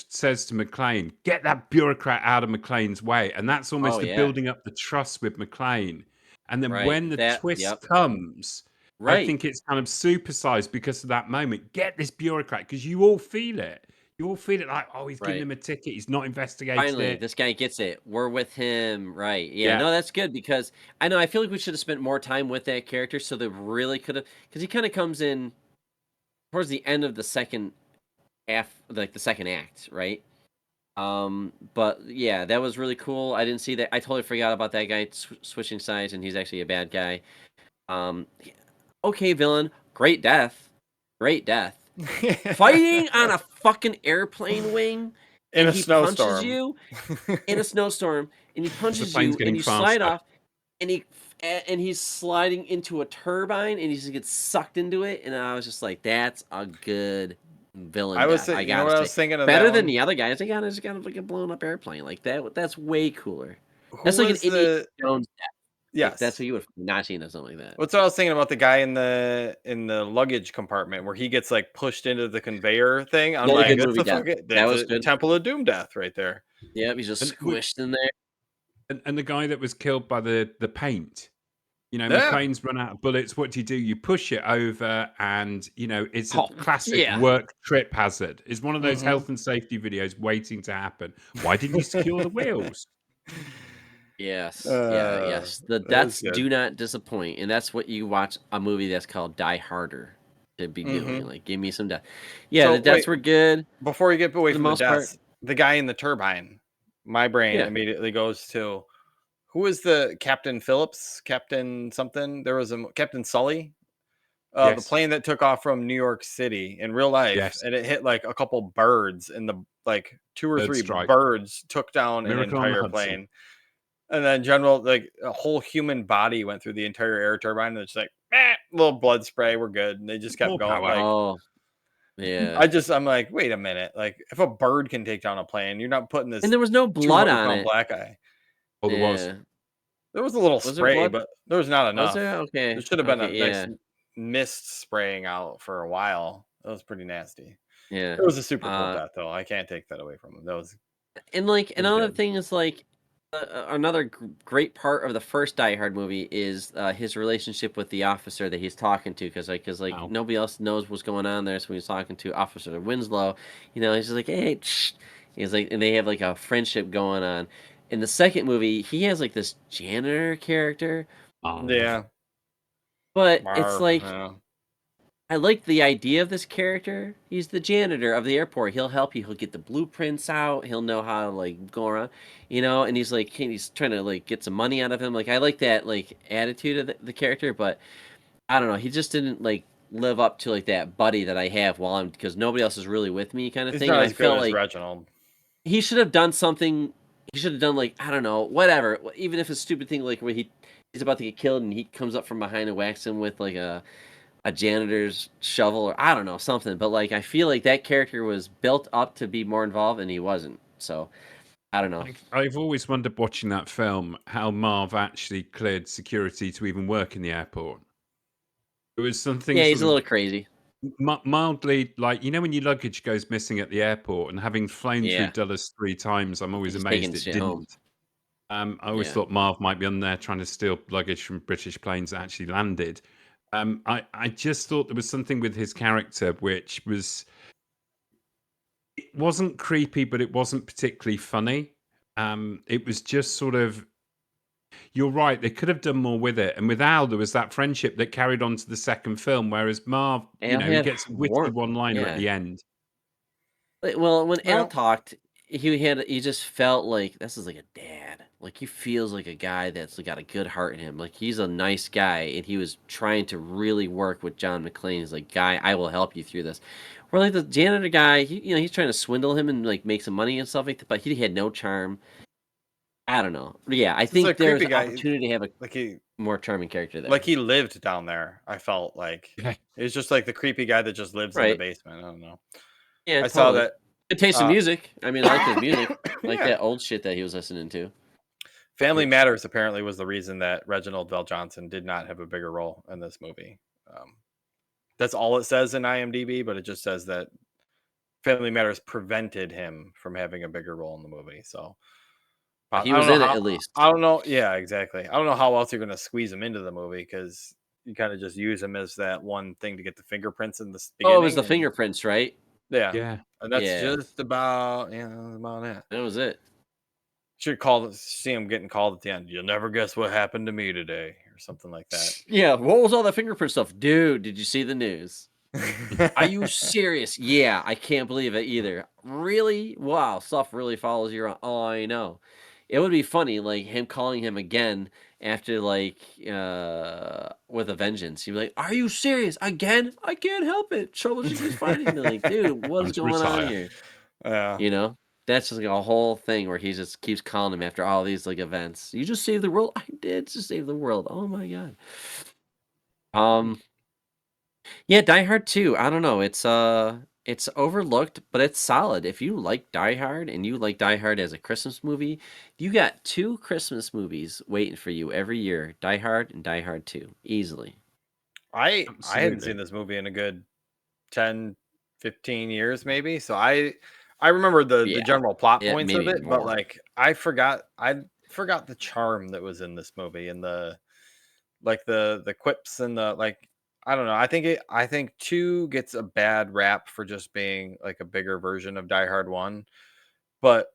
says to McClane, "Get that bureaucrat out of McClane's way," and that's almost Oh the yeah, building up the trust with McClane. And then right. when the twist Yep, comes, I right. think it's kind of supersized because of that moment. Get this bureaucrat because you all feel it. You all feel it like, oh, he's giving Right. him a ticket. He's not investigated Finally, it. this guy gets it. We're with him. Right. Yeah. Yeah, No, that's good because I feel like we should have spent more time with that character so they really could have because he kind of comes in towards the end of the second half, like the second act, right? But yeah, that was really cool. I didn't see that. I totally forgot about that guy switching sides, and he's actually a bad guy. Um, okay, villain, great death, great death. Fighting on a fucking airplane wing, In and a he punches snowstorm. you in a snowstorm, and he the punches plane's you, and getting you slide faster. off, and he's sliding into a turbine, and he just gets sucked into it, and I was just like, that's a good villain death. I You know gotta what I say, was thinking of that better than one? the other guys. They just got like a blown up airplane like that. That's way cooler. Who That's like an was Indiana the Jones death. Like that's yes? what you would not seen or something like that. What's what I was thinking about, the guy in the luggage compartment where he gets like pushed into the conveyor thing. I'm Another like, good movie death. That that's was a good. Temple of Doom death right there. Yep, he's just And, squished in there. and the guy that was killed by the paint. Yeah. McClane's run out of bullets. What do? You push it over, and it's a Oh classic yeah. work trip hazard. It's one of those Hmm. health and safety videos waiting to happen. Why didn't you secure the wheels? Yes. Yeah. Yes. The That was deaths good. do not disappoint, and that's what you watch a movie that's called Die Harder to be doing. Hmm. Like, give me some death. Yeah, the So deaths wait, were good before you get away for the from the most part. deaths, the guy in the turbine, my brain Yeah. immediately goes to, who is the Captain Phillips, Captain something? There was a Captain Sully, the Yes, plane that took off from New York City in real life, yes. and it hit like a couple birds, and the like two or Bird three strike. birds took down an Miracle on the entire Hudson. plane. And then general, like a whole human body went through the entire air turbine, and it's like, little blood spray, we're good. And they just kept More going. power. Like, Oh, yeah. I'm like, wait a minute. Like, if a bird can take down a plane, you're not putting And this there was no blood 200 on pound it. black guy. Oh, there was. Yeah. There was a little Was there spray, blood? but there was not Was enough. there? There Okay. should have been a Okay. nice Yeah. mist spraying out for a while. That was pretty nasty. Yeah. It was a super cool Uh, death, though. I can't take that away from him. and like That was another good. thing is like another great part of the first Die Hard movie is his relationship with the officer that he's talking to, because Wow. nobody else knows what's going on there. So he's talking to Officer Winslow. He's just like, hey, he's like, and they have like a friendship going on. In the second movie, he has like this janitor character, Marv. Yeah, but it's Marv. like Yeah. I like the idea of this character. He's the janitor of the airport. He'll help you. He'll get the blueprints out. He'll know how to like go around, and he's like he's trying to like get some money out of him. Like I like that like attitude of the character, but I don't know. He just didn't like live up to like that buddy that I have while I'm because nobody else is really with me kind of He's thing. not And I as good felt as like Reginald. he should have done something. He should have done like I don't know, whatever. Even if it's a stupid thing like where he's about to get killed and he comes up from behind and whacks him with like a janitor's shovel or I don't know something, but like I feel like that character was built up to be more involved and he wasn't. So I don't know. I've always wondered watching that film how Marv actually cleared security to even work in the airport. It was something Yeah, he's sort a of little crazy. mildly like when your luggage goes missing at the airport, and having flown through Yeah, Dulles 3 times, I'm always he's taking amazed it shit home. didn't. I always Yeah, thought Marv might be on there trying to steal luggage from British planes that actually landed. I just thought there was something with his character which it wasn't creepy, but it wasn't particularly funny. It was just sort of, you're right, they could have done more with it. And with Al, there was that friendship that carried on to the second film, whereas Marv, Al he had gets a witty warmth. one-liner at Yeah. the end. Well, when Al Well, talked, he just felt like this is like a dad. Like he feels like a guy that's got a good heart in him. Like he's a nice guy, and he was trying to really work with John McClane. He's like, guy, I will help you through this. Where like the janitor guy, he's trying to swindle him and like make some money and stuff like that, but he had no charm. I don't know. Yeah, I this is a think there's creepy guy. opportunity to have a Like he, more charming character like there. he lived down there. I felt like Yeah. it's just like the creepy guy that just lives in the Right. basement. I don't know. Yeah, I saw totally. that. Good taste in music. I mean, I like his music. Like Yeah. that old shit that he was listening to. Family Matters apparently was the reason that Reginald Vel Johnson did not have a bigger role in this movie. That's all it says in IMDb, but it just says that Family Matters prevented him from having a bigger role in the movie. So I He don't was know in it how. at least. I don't know. Yeah, exactly. I don't know how else you're going to squeeze him into the movie because you kind of just use him as that one thing to get the fingerprints in the Oh, it was beginning. the And fingerprints, right? yeah, Yeah. and that's Yeah, just about about it. that was it. Should see him getting called at the end. You'll never guess what happened to me today, or something like Yeah, what was all that fingerprint stuff? Dude, did you see the news? Are you that. serious? Yeah, I can't believe it either. Really? Wow, stuff really follows you around. Oh, I know. It would be funny, like him calling him again after like with a vengeance. He'd be like, "Are you serious? Again? I can't help it. Troubleshooter's finding me." Like, dude, what's Time to going on retire. here? Yeah. You know? That's just like a whole thing where he just keeps calling him after all these like events. You just saved the world. I did just save the world. Oh my god. Um, yeah, Die Hard 2. I don't know. It's overlooked, but it's solid. If you like Die Hard and you like Die Hard as a Christmas movie, you got two Christmas movies waiting for you every year. Die Hard and Die Hard 2. Easily. I hadn't Absolutely. seen this movie in a good 10, 15 years maybe. So I remember the Yeah. general plot Yeah, points of maybe it, but more. like I forgot the charm that was in this movie and the quips and the like. I don't know. I think 2 gets a bad rap for just being like a bigger version of Die Hard 1. But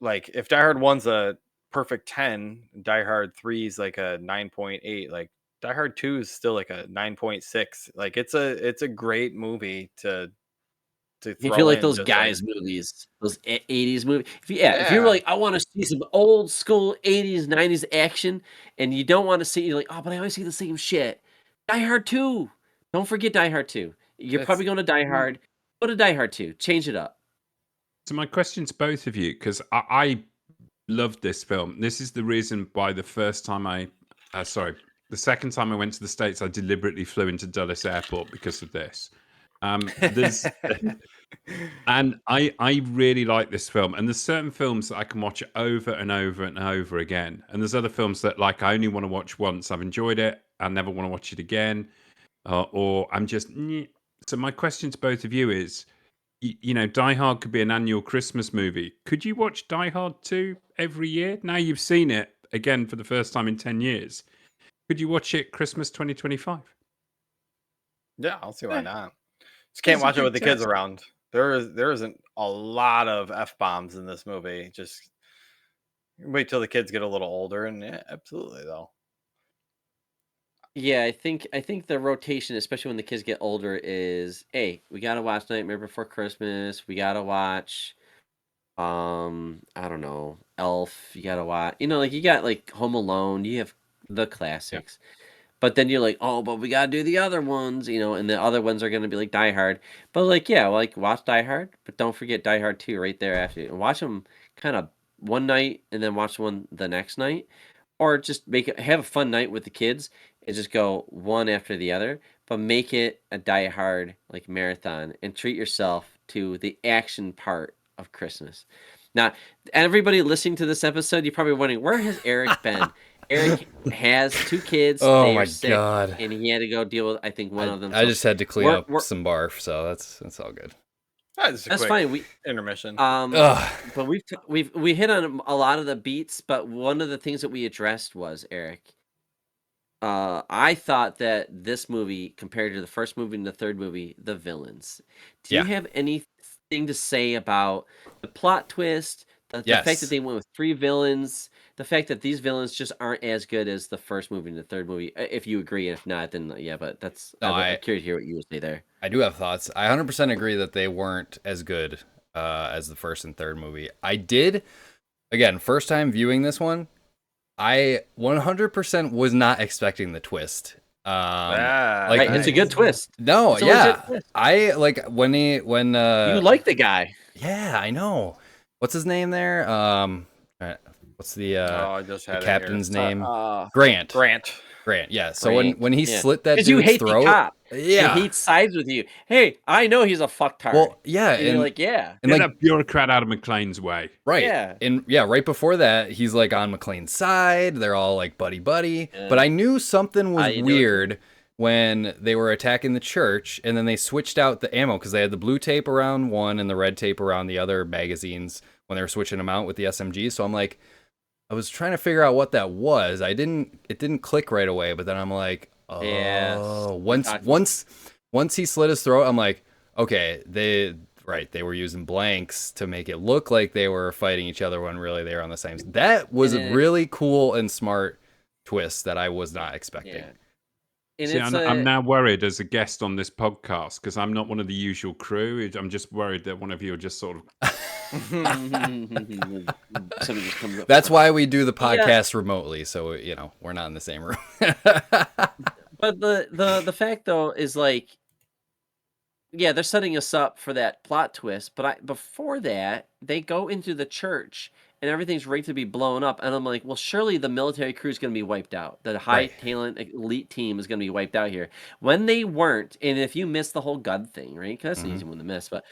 like if Die Hard 1's a perfect 10, Die Hard 3 is like a 9.8, like Die Hard 2 is still like a 9.6. Like it's a great movie to You feel throw like in those just like guys movies, those 80s movies. If you're yeah. like, I want to see some old school 80s, 90s action, and you don't want to see, you're like, oh, but I always see the same shit. Die Hard 2. Don't forget Die Hard 2. You're It's probably going to Die Hard. Go to Die Hard 2. Change it up. So my question to both of you, because I loved this film. This is the reason why the second time I went to the States, I deliberately flew into Dulles Airport because of this. There's and I really like this film, and there's certain films that I can watch over and over and over again, and there's other films that like I only want to watch once. I've enjoyed it, I never want to watch it again, or I'm just. "Nyeh." So my question to both of you is, you know, Die Hard could be an annual Christmas movie. Could you watch Die Hard 2 every year? Now you've seen it again for the first time in 10 years. Could you watch it Christmas 2025? Yeah, I'll see why Yeah. not. Just can't It's a watch it good with the kids test. around. There isn't a lot of F-bombs in this movie. Just wait till the kids get a little older, and yeah, absolutely though. Yeah, I think the rotation, especially when the kids get older, is hey, we gotta watch Nightmare Before Christmas. We gotta watch I don't know, Elf. You gotta watch. You know, like you got like Home Alone. You have the Yeah. classics. But then you're like, oh, but we gotta do the other ones, you know, and the other ones are gonna be like Die Hard. But like, yeah, like watch Die Hard, but don't forget Die Hard 2 right there after. And watch them kind of one night and then watch one the next night, or just have a fun night with the kids and just go one after the other. But make it a Die Hard like marathon and treat yourself to the action part of Christmas. Now, everybody listening to this episode, you're probably wondering where has Eric been? Eric has 2 kids. Oh They my are sick, God. and he had to go deal with I think one of them. I So just had to clean we're, up we're some barf, so that's all good. Just a that's quick fine. We intermission. but we hit on a lot of the beats, but one of the things that we addressed was Eric. I thought that this movie, compared to the first movie and the third movie, the villains. Do you Yeah. have anything to say about the plot twist, the fact that Yes. they went with 3 villains, the fact that these villains just aren't as good as the first movie and the third movie? If you agree, and if not, then yeah. But that's No, I'm curious to hear what you would say there. I do have thoughts. I 100% agree that they weren't as good as the first and third movie. I did, again, first time viewing this one, I 100% was not expecting the twist. Like Right, it's a good twist. No, It's a legit yeah. twist. I like when You like the guy. yeah, I know. What's his name there? What's the I just the had captain's name? Grant. Grant. Yeah. So when he yeah. slit that Because dude's you hate throat, the cop. yeah. And he sides with you. Hey, I know he's a fucktard. Well, yeah, and you're like, yeah. and Get like that bureaucrat out of McClane's way. right. Yeah. And yeah, right before that, he's like on McClane's side. They're all like buddy. Yeah. But I knew something was you do it too. weird when they were attacking the church, and then they switched out the ammo because they had the blue tape around one and the red tape around the other magazines when they were switching them out with the SMG. So I'm like, I was trying to figure out what that was. It didn't click right away, but then I'm like, oh, Yes. once he slit his throat, I'm like, okay, they were using blanks to make it look like they were fighting each other when really they were on the same. That was a really cool and smart twist that I was not expecting. Yeah. And See, it's I'm now worried as a guest on this podcast because I'm not one of the usual crew. I'm just worried that one of you will just sort of. somebody just comes up. That's why we do the podcast remotely, so we're not in the same room. But the fact though is like, yeah, they're setting us up for that plot twist. But before that, they go into the church and everything's ready to be blown up. And I'm like, well, surely the military crew is going to be wiped out. The high talent elite team is going to be wiped out here. When they weren't, and if you miss the whole gun thing, right? Because that's an easy one to miss. But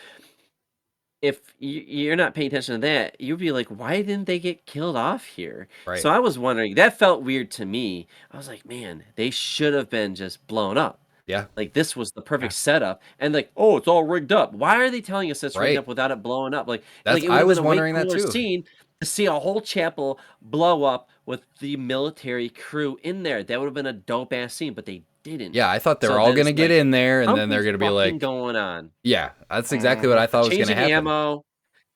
if you're not paying attention to that, you'd be like, why didn't they get killed off here? Right. So I was wondering, that felt weird to me. I was like, man, they should have been just blown up. Yeah. Like this was the perfect setup. And like, oh, it's all rigged up. Why are they telling us it's rigged Right. up without it blowing up? Like, That's it I would've was been a way wondering that cooler too. scene to see a whole chapel blow up with the military crew in there. That would have been a dope ass scene, but they didn't. Yeah, I thought they So were all then gonna it's get like, in there, and then they're something's gonna be fucking like, going on. yeah, that's exactly what I thought was gonna Changing happen. ammo.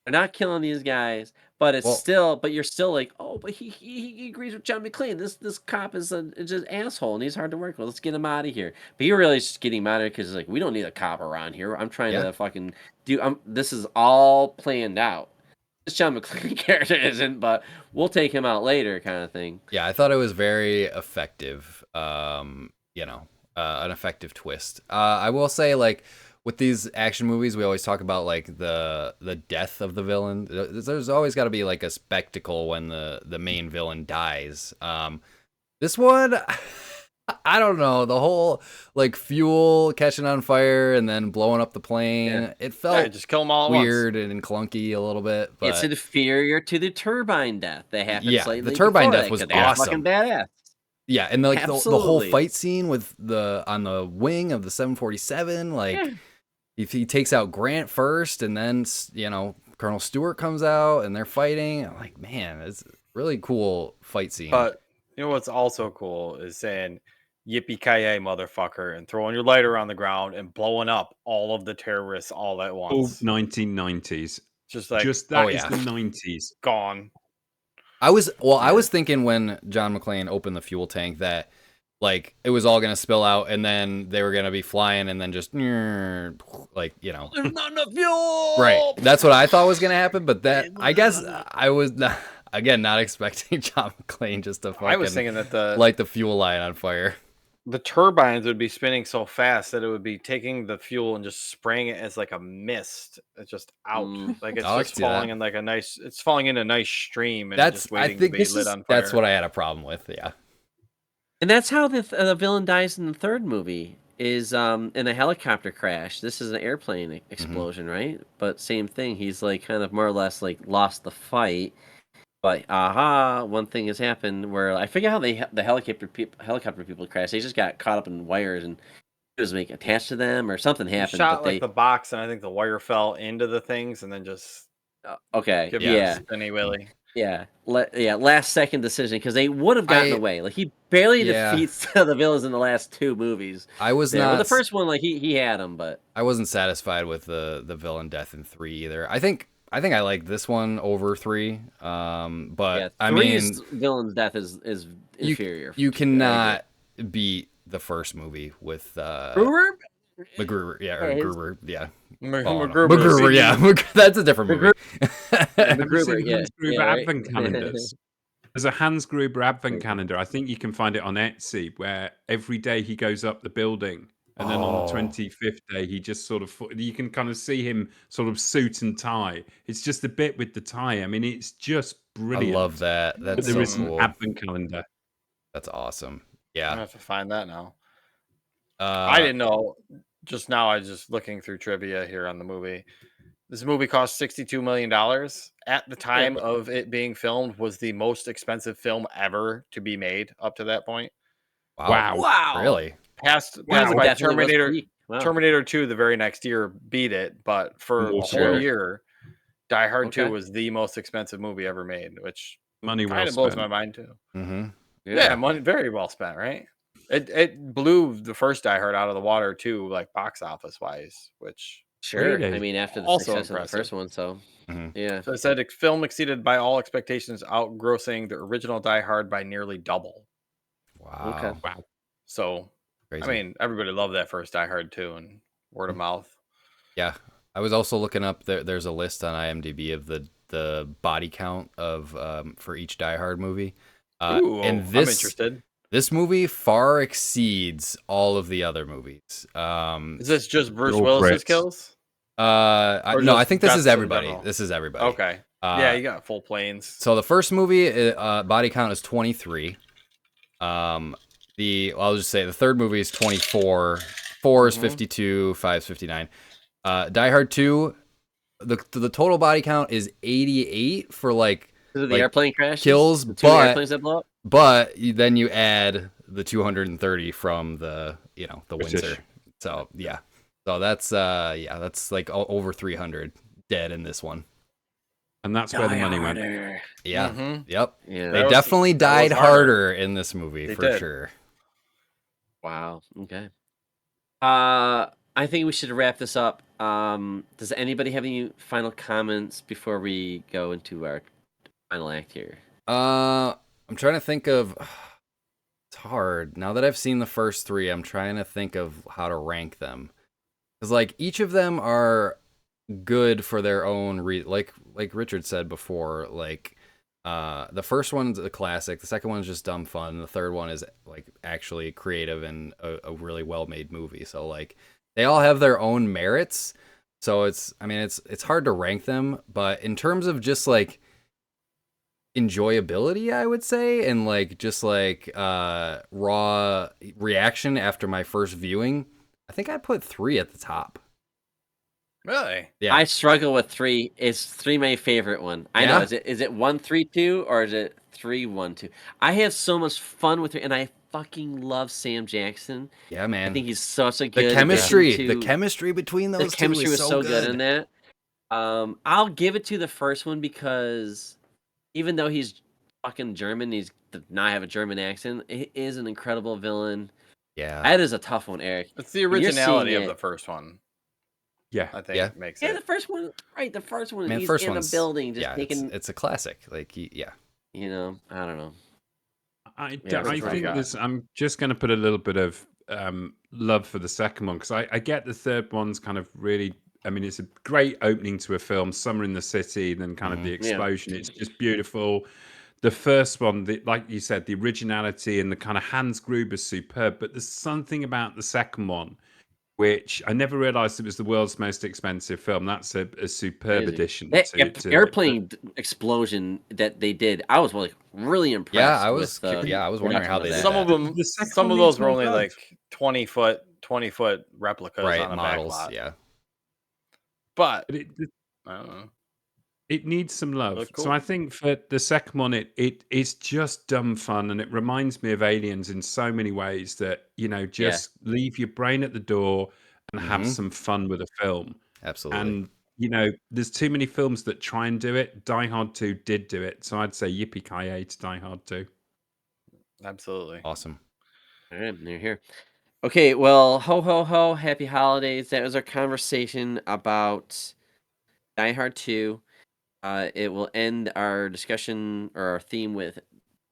They're not killing these guys, but it's Well- but you're still like, oh, but he agrees with John McClane. This cop is just an asshole and he's hard to work with. Let's get him out of here. But he really is just getting him out of here because he's like, we don't need a cop around here. I'm trying to fucking do. This is all planned out. This John McClane character isn't, but we'll take him out later, kind of thing. Yeah, I thought it was very effective. An effective twist. I will say, like, with these action movies, we always talk about like the death of the villain. There's always got to be like a spectacle when the main villain dies. This one, I don't know, the whole like fuel catching on fire and then blowing up the plane. Yeah. It Yeah, felt just kill them all at once. weird and clunky a little bit, It's but inferior to the turbine death that happened yeah, the slightly turbine before death that, was 'cause they are fucking awesome. badass. Yeah, and like the whole Absolutely. fight scene with on the wing of the 747, like Yeah. if he takes out Grant first, and then Colonel Stewart comes out and they're fighting. I'm like, man, it's a really cool fight scene. But you know what's also cool is saying "Yippee ki motherfucker" and throwing your lighter on the ground and blowing up all of the terrorists all at All once. 1990s. Just like Just that is yeah. the 90s. gone. I was thinking when John McClane opened the fuel tank that like it was all gonna spill out and then they were gonna be flying and then just like There's not enough fuel. right. That's what I thought was gonna happen, but that I guess I was not, again not expecting John McClane just to I was fucking thinking that light the fuel line on fire. the turbines would be spinning so fast that it would be taking the fuel and just spraying it as like a mist. It's just out, like it's I just see that. falling in like a nice. It's falling in a nice stream and That's just I waiting think to be lit on fire. that's what I had a problem with. Yeah. And that's how the villain dies in the third movie is in a helicopter crash. This is an airplane explosion, right? But same thing. He's like kind of more or less like lost the fight. But one thing has happened where I forget how the helicopter people crashed. They just got caught up in wires and it was like attached to them or something You happened. shot But like they the box, and I think the wire fell into the things, and then just okay, give yeah. it a spinny willy. Yeah, last second decision because they would have gotten away. Like he barely Yeah. defeats the villains in the last two movies. I was Well, not the first one, like he had them, but I wasn't satisfied with the villain death in 3 either. I think I like this one over 3. But yeah, I mean, three's villain's death is inferior. you I cannot beat the first movie with agree. Brewer? MacGruber, yeah, or Yeah, his- Gruber, yeah. MacGruber, MacGruber, yeah. That's a different movie. Have you Gruber, seen yeah, Hans Gruber yeah, right. advent calendars? There's a Hans Gruber advent calendar. I think you can find it on Etsy, where every day he goes up the building, and then on the 25th day he just sort of you can kind of see him sort of suit and tie. It's just a bit with the tie. I mean, it's just I brilliant. love that. But That's there so is an cool. advent calendar. That's awesome. I'm Yeah. gonna have to find that now. I didn't know. Just now, I was just looking through trivia here on the movie. This movie cost $62 million. At the time of it being filmed, was the most expensive film ever to be made up to that point. Wow. Wow. Really? Passed Wow, by definitely was Terminator. peak. Wow. Terminator 2 the very next year beat it, but for a Sure. whole year, Die Hard Okay. 2 was the most expensive movie ever made, which Money well kind of blows spent. my mind too. Mm-hmm. Yeah, money very well spent, right? It blew the first Die Hard out of the water too, like box office wise, which Sure. Really? I mean, after the Also success of the impressive. first one, so Mhm. yeah. so it said the film exceeded by all expectations, outgrossing the original Die Hard by nearly double. Wow. Okay. Wow. So Crazy. I mean, everybody loved that first Die Hard too, and word of mouth. Yeah, I was also looking up. There's a list on IMDb of the body count of for each Die Hard movie. Ooh, and I'm this interested. this movie far exceeds all of the other movies. Is this just Bruce all Willis's Brits. kills? No, Or I just think this deaths is in everybody. general? This is everybody. Okay. Yeah, you got full planes. So the first movie, body count is 23. I'll just say the third movie is 24. 4 is 52. 5 is 59. Die Hard 2, the total body count is 88 for like Is it the like, airplane crash? kills, The two but airplanes that blow up? then you add the 230 from the the British. Windsor. So yeah, so that's like over 300 dead in this one. And that's where the money went. Yeah, Mhm. yep. Yeah. They That was- definitely that was died harder. harder in this movie They for did. sure. Wow. Okay. I think we should wrap this up. Does anybody have any final comments before we go into our final act here? I'm trying to think of. It's hard now that I've seen the first 3. I'm trying to think of how to rank them, because like each of them are good for their own like Richard said before. Like the first one's a classic. The second one's just dumb fun. The third one is like actually creative and a really well made movie. So like they all have their own merits. So it's hard to rank them, but in terms of just like enjoyability, I would say, and like just like raw reaction after my first viewing, I think I'd put 3 at the top. Really? Yeah. I struggle with 3. Is 3 my favorite one? I know. Yeah? Is it 1 3 2 or is it 3 1 2? I have so much fun with it, and I fucking love Sam Jackson. Yeah, I man. think he's such a The good chemistry, addition the to chemistry between the those two chemistry is was so good in good. that. I'll give it to the first one because even though he's fucking German, he's does not have a German accent. It is an incredible villain. Yeah. That is a tough one, Eric. It's the When you're seeing originality of it, the first one, Yeah. I think, Yeah. makes yeah, it. the first one, right? The first one, Man, he's first in a one's building, just yeah, taking, it's a classic. Like yeah. I don't know. I Yeah, I which one you think got? this. I'm just going to put a little bit of love for the second one because I get the third one's kind of really. I mean, it's a great opening to a film. Summer in the city, then kind of the Mhm. Yeah, explosion. It's just beautiful. The first one, like you said, the originality and the kind of Hans Gruber's superb. But there's something about the second one which I never realized it was the world's most expensive film. That's a superb crazy. addition That to it. But airplane explosion that they did, I was like really Yeah, impressed I with was the yeah, I was wondering production how of they did that. Some of that. them, the second some one of needs those were more only love. like 20-foot replicas Right, on a back models, lot. yeah. But But I don't know. it needs some love. Look So cool. I think for the second one, it's just dumb fun, and it reminds me of Aliens in so many ways that Yeah, just leave your brain at the door and have Mhm. some fun with a film. Absolutely. And there's too many films that try and do it. Die Hard 2 did do it, so I'd say yippee ki to Die Hard 2. Absolutely. Awesome. all right, you're here. Okay, well, ho ho ho, happy holidays. That was our conversation about Die Hard 2. It will end our discussion or our theme with,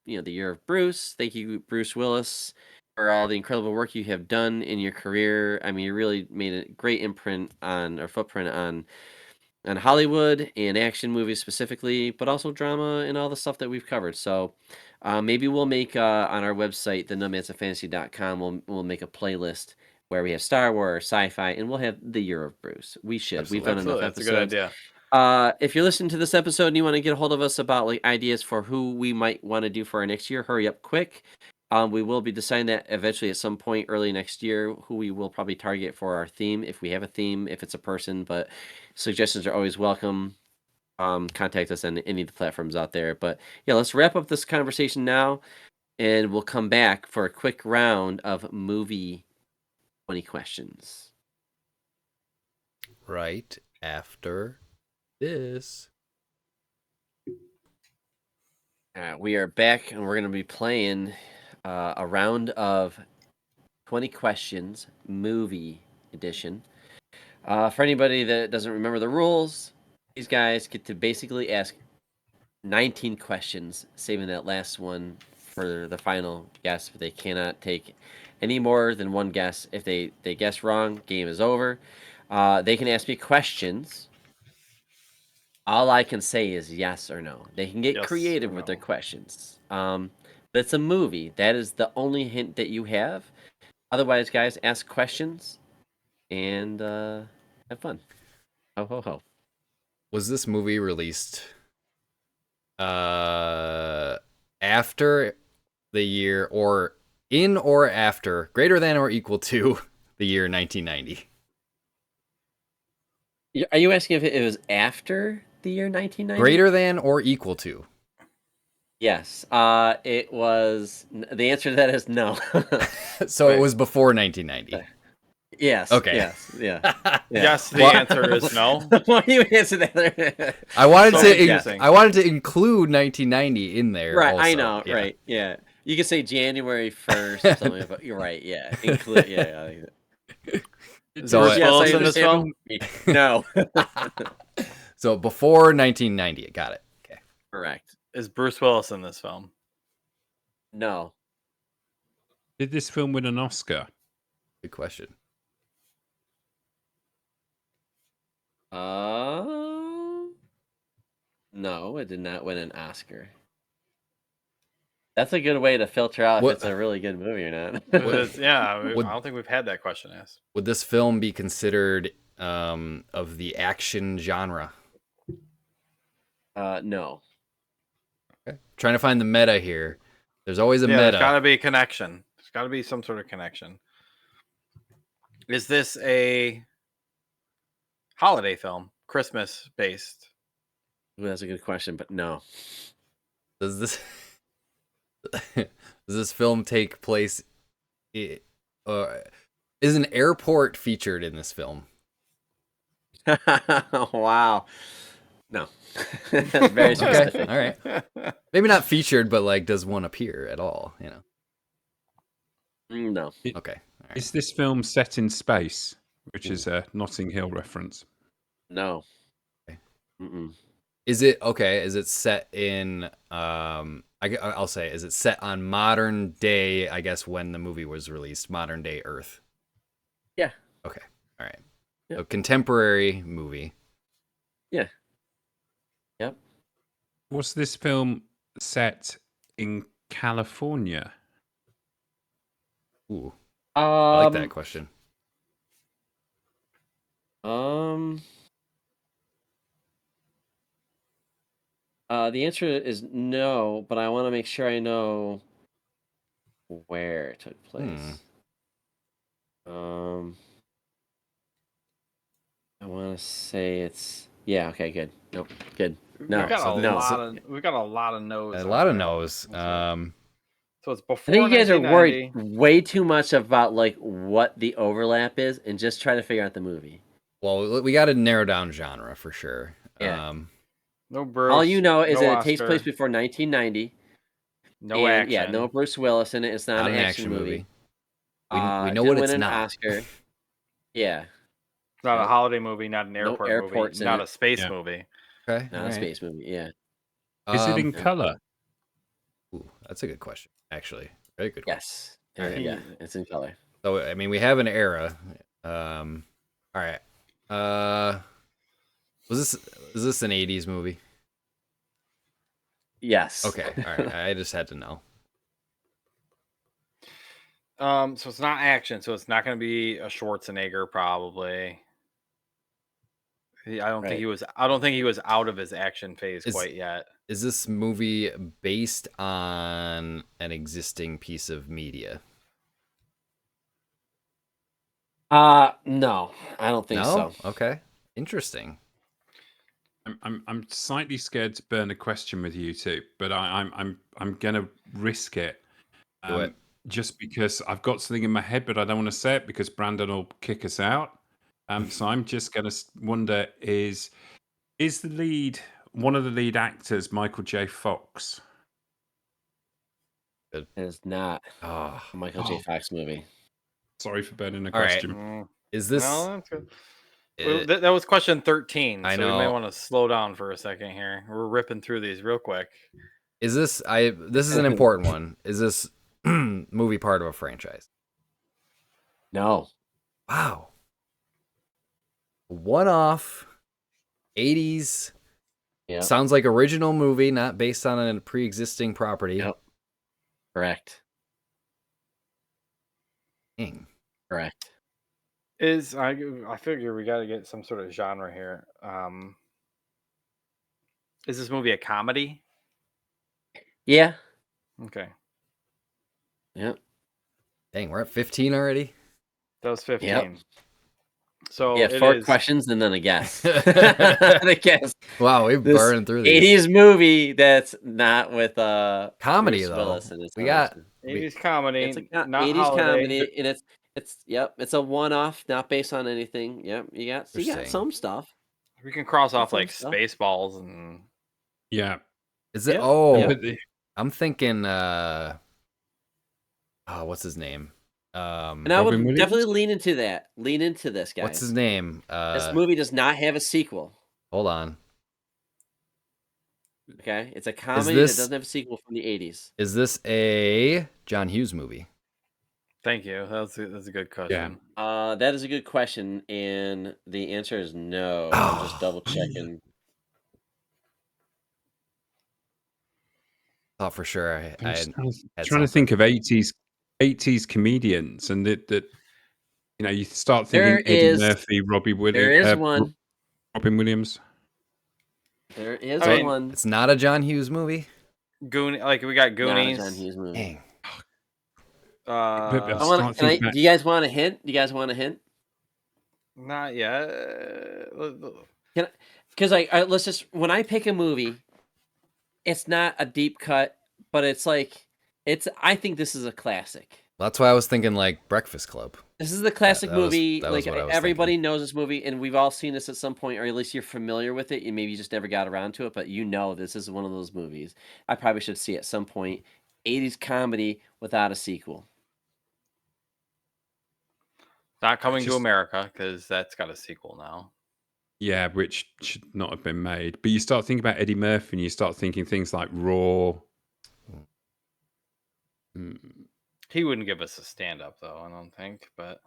the year of Bruce. Thank you, Bruce Willis, for all the incredible work you have done in your career. I mean, you really made a great imprint on or footprint on Hollywood and action movies specifically, but also drama and all the stuff that we've covered. So maybe we'll make on our website, thenumbmansofantasy.com, we'll make a playlist where we have Star Wars, sci-fi, and we'll have the year of Bruce. We should. We've done enough Absolutely. That's a good episodes. idea. If you're listening to this episode and you want to get a hold of us about like ideas for who we might want to do for our next year, hurry up quick. We will be deciding that eventually at some point early next year, who we will probably target for our theme, if we have a theme, if it's a person, but suggestions are always welcome. Contact us on any of the platforms out there. But yeah, let's wrap up this conversation now, and we'll come back for a quick round of movie 20 questions. Right after this. We are back, and we're going to be playing a round of 20 questions, movie edition. For anybody that doesn't remember the rules, these guys get to basically ask 19 questions, saving that last one for the final guess, but they cannot take any more than one guess. If they guess wrong, game is over. They can ask me questions. All I can say is yes or no. They can get Yes creative or with their no. questions. But it's a movie. That is the only hint that you have. Otherwise, guys, ask questions and have fun. Ho ho ho. Was this movie released after the year or in or after greater than or equal to the year 1990? Are you asking if it was after the year 1990? Greater than or equal to? Yes. It was. The answer to that is no. So Wait. it was before 1990. Yes. Okay. Yes. Yeah. Yes, the Well- answer is no. Why do you answer that? I wanted So to confusing. I wanted to include 1990 in there. Right. also. I know. Yeah. Right. Yeah. You can say January 1st or something. But you're right. Yeah. Include. Yeah. Is So, Bruce Yes, I Willis in this understand film? No. So before 1990, got it. Okay. Correct. Is Bruce Willis in this film? No. Did this film win an Oscar? Good question. No, it did not win an Oscar. That's a good way to filter out What- if it's a really good movie or not. I Would- don't think we've had that question asked. Would this film be considered of the action genre? No. Okay. trying to find the meta here. There's always a Yeah, meta. there's got to be a connection. There's got to be some sort of connection. Is this a holiday film, Christmas based? Ooh, that's a good question, but no. Does this does this film take place? Is an airport featured in this film? Wow. No. That's very specific. All right. Maybe not featured, but like, does one appear at all? You know. No. Okay. All right. Is this film set in space, which is a Notting Hill reference? No. Okay. Mm-mm. Is it okay? Is it set in? I'll say, is it set on modern day? I guess when the movie was released, modern day Earth. Yeah. Okay. All right. Yep. So contemporary movie. Yeah. Yep. Was this film set in California? Ooh, I like that question. The answer is no, but I want to make sure I know where it took place. I want to say it's okay, good. Nope, good. No, we got a lot of no's. A lot of no's. So it's before. I think you guys are 1990. worried way too much about like what the overlap is, and just try to figure out the movie. Well, we got to narrow down genre for sure. Yeah. No Bruce. All you know is no that Oscar, it takes place before 1990. No action. Yeah, no Bruce Willis in it. It's not an action movie. We know didn't what win it's an not. Oscar. Yeah. Not a holiday movie. Not an No airport airports movie. in Not it. a space Yeah. movie. Okay. Not a space movie. Yeah. Is it in color? Ooh, that's a good question. Actually, very good. Yes. Alright. Yeah, it's in color. So I mean, we have an era. All right. Is this an 80s movie? Yes. Okay. All right. I just had to know. So it's not action. So it's not going to be a Schwarzenegger, probably. I don't think he was. I don't think he was out of his action phase quite yet. Is this movie based on an existing piece of media? No, I don't think so. Okay. Interesting. I'm slightly scared to burn a question with you two, but I'm gonna risk it. Do it. Just because I've got something in my head, but I don't want to say it because Brandon will kick us out. So I'm just gonna wonder: is one of the lead actors Michael J. Fox? It is not a Michael J. Fox movie. Sorry for burning a All right. question. Is this? No, that's good. That was question 13. I so know. we may want to slow down for a second here. We're ripping through these real quick. Is this? This is an important one. Is this movie part of a franchise? No. Wow. One-off 80s. Yeah. Sounds like original movie, not based on a pre-existing property. Yep. Correct. Dang. Correct. I figure we got to get some sort of genre here. Is this movie a comedy? Yeah. Okay. Yep. Dang, we're at 15 already. That was 15. Yep. So Yeah, it 4 is- questions and then a guess. A guess. Wow, we've This burned through these. 80s movie that's not with Comedy, Bruce though. Willis in it. We got 80s comedy. It's a not 80s holiday. comedy, and it's a one-off, not based on anything. Yep, you got Interesting. some stuff. We can cross off Some like stuff. Spaceballs and Yeah. Is it? Yep. Oh, Yep. But I'm thinking. What's his name? And I would Robin Williams? definitely lean into that. Lean into this, guys. What's his name? This movie does not have a sequel. Hold on. Okay, it's a comedy this- that doesn't have a sequel from the 80s. Is this a John Hughes movie? thank you. That's a good question. That is a good question, and the answer is no. I'm just double checking. Thought for sure I I'm just had trying to something. think of 80s comedians, and that you start thinking There Eddie is- Murphy, Robbie Williams. There is one. Robin Williams. There is I mean, one. It's not a John Hughes movie. Like we got Not a John Goonies. Hughes movie. Dang. But I I want. start Can I? thinking about, Do you guys want a hint? Do you guys want a hint? Not yet. Can because let's just when I pick a movie, it's not a deep cut, but it's like I think this is a classic. That's why I was thinking like Breakfast Club. This is the classic that was- movie. that was Like what I was everybody thinking. knows this movie, and we've all seen this at some point, or at least you're familiar with it. And maybe you just never got around to it, but you know this is one of those movies. I probably should see at some point. 80s comedy without a sequel. Not Coming to Just- America, because that's got a sequel now. yeah, which should not have been made. But you start thinking about Eddie Murphy, and you start thinking things like Raw. He wouldn't give us a stand-up, though, I don't think. But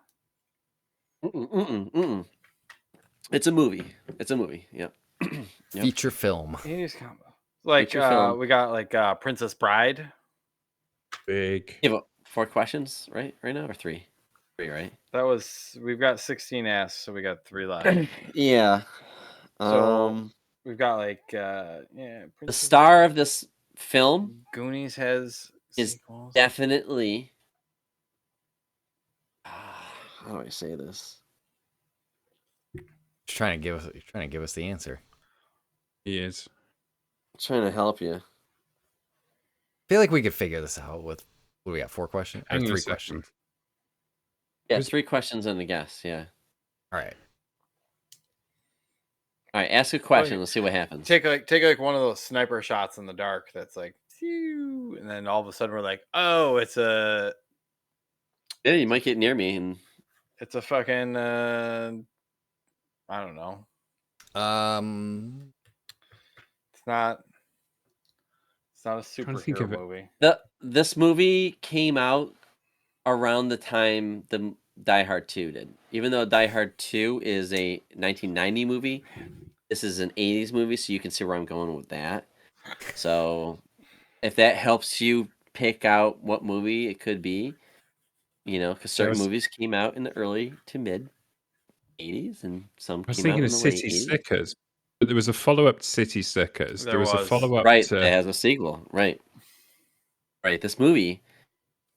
It's a movie. It's a movie. Yep. Yep. Feature film. like Feature film. we got like Princess Bride. Big. You have 4 questions, right? Right now, or 3? 3, right? We've got 16 asks, so we got 3 left. Yeah. So we've got like The Princess star of this film Goonies has is sequels. definitely. How do I say this? You're trying to give us the answer. He is. I'm trying to help you. I feel like we could figure this out with what do we got? 4 questions or Hang on a 3 second. questions? Yeah, Who's- 3 questions and a guess. Yeah. All right. All right. Ask a question. Let's see what happens. Take like one of those sniper shots in the dark that's like, phew, and then all of a sudden we're like, oh, it's a Yeah, you might get near me, and fucking I don't know. It's not a Trying to think of superhero it. movie. this movie came out around the time the Die Hard 2 did. Even though Die Hard 2 is a 1990 movie, this is an 80s movie, so you can see where I'm going with that. So, if that helps you pick out what movie it could be, because certain was- movies came out in the early to mid 80s, and some I was came out thinking in of the late City 80s. Slickers, but there was a follow-up to City Slickers. There There was a was. follow-up Right, to. it has a sequel. Right. This movie,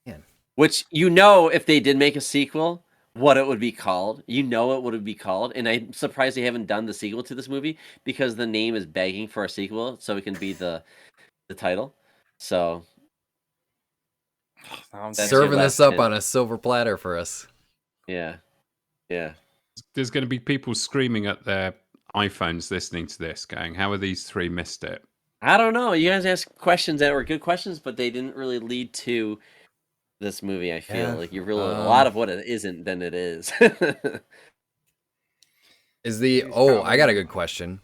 Man. which if they did make a sequel, what it would be called. It would be called, and I'm surprised they haven't done the sequel to this movie because the name is begging for a sequel, so it can be the title. So Sounds That's Serving your this last up hint. on a silver platter for us. yeah. There's going to be people screaming at their iPhones listening to this, going, "How are these 3 missed it?" I don't know. You guys asked questions that were good questions, but they didn't really lead to this movie. I feel Yeah, like you really a lot of what it isn't than it is. Is the He's I got a probably- good question.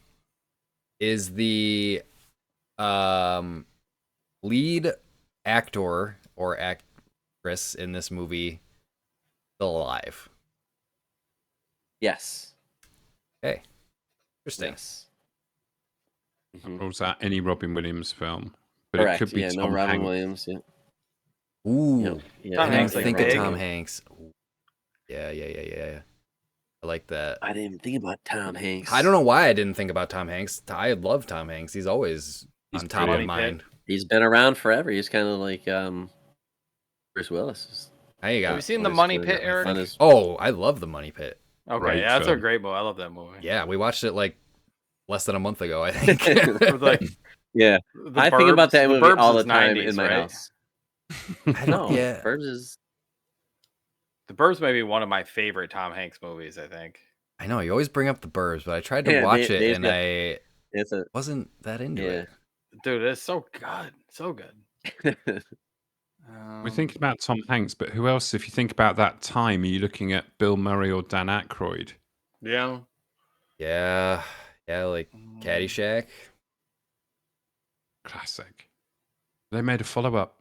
Is the lead actor or actress in this movie still alive? Yes. Okay. Interesting. Yes. Mhm. Or was that any Robin Williams film? But Correct. it could be Yeah. No Tom Robin Hanks. Williams. Yeah. Ooh. Yeah. Tom I Hanks, didn't like think of big. Tom Hanks. Ooh. Yeah. I like that. I didn't even think about Tom Hanks. I don't know why I didn't think about Tom Hanks. I love Tom Hanks. He's always He's on top of Money mind. Pit. He's been around forever. He's kind of like Bruce Willis. Now you Have got. you seen The Always Money good Pit, on Eric? his- Oh, I love The Money Pit. Okay, Great yeah, that's a film. great movie. I love that movie. Yeah, we watched it like less than a month ago, I think. Or like Yeah. the I think about Burbs- that the movie Burbs all the is time 90s, in my right? house. I No, don't. Yeah. Burbs is. The Burbs may be one of my favorite Tom Hanks movies. I think. I know you always bring up The Burbs, but I tried to Yeah, watch they- it they've and got- I It's a. wasn't that into Yeah. it. Dude, it's so good, so good. We're thinking about Tom Hanks, but who else? If you think about that time, are you looking at Bill Murray or Dan Aykroyd? Yeah. Yeah, like Caddyshack. Classic. They made a follow-up.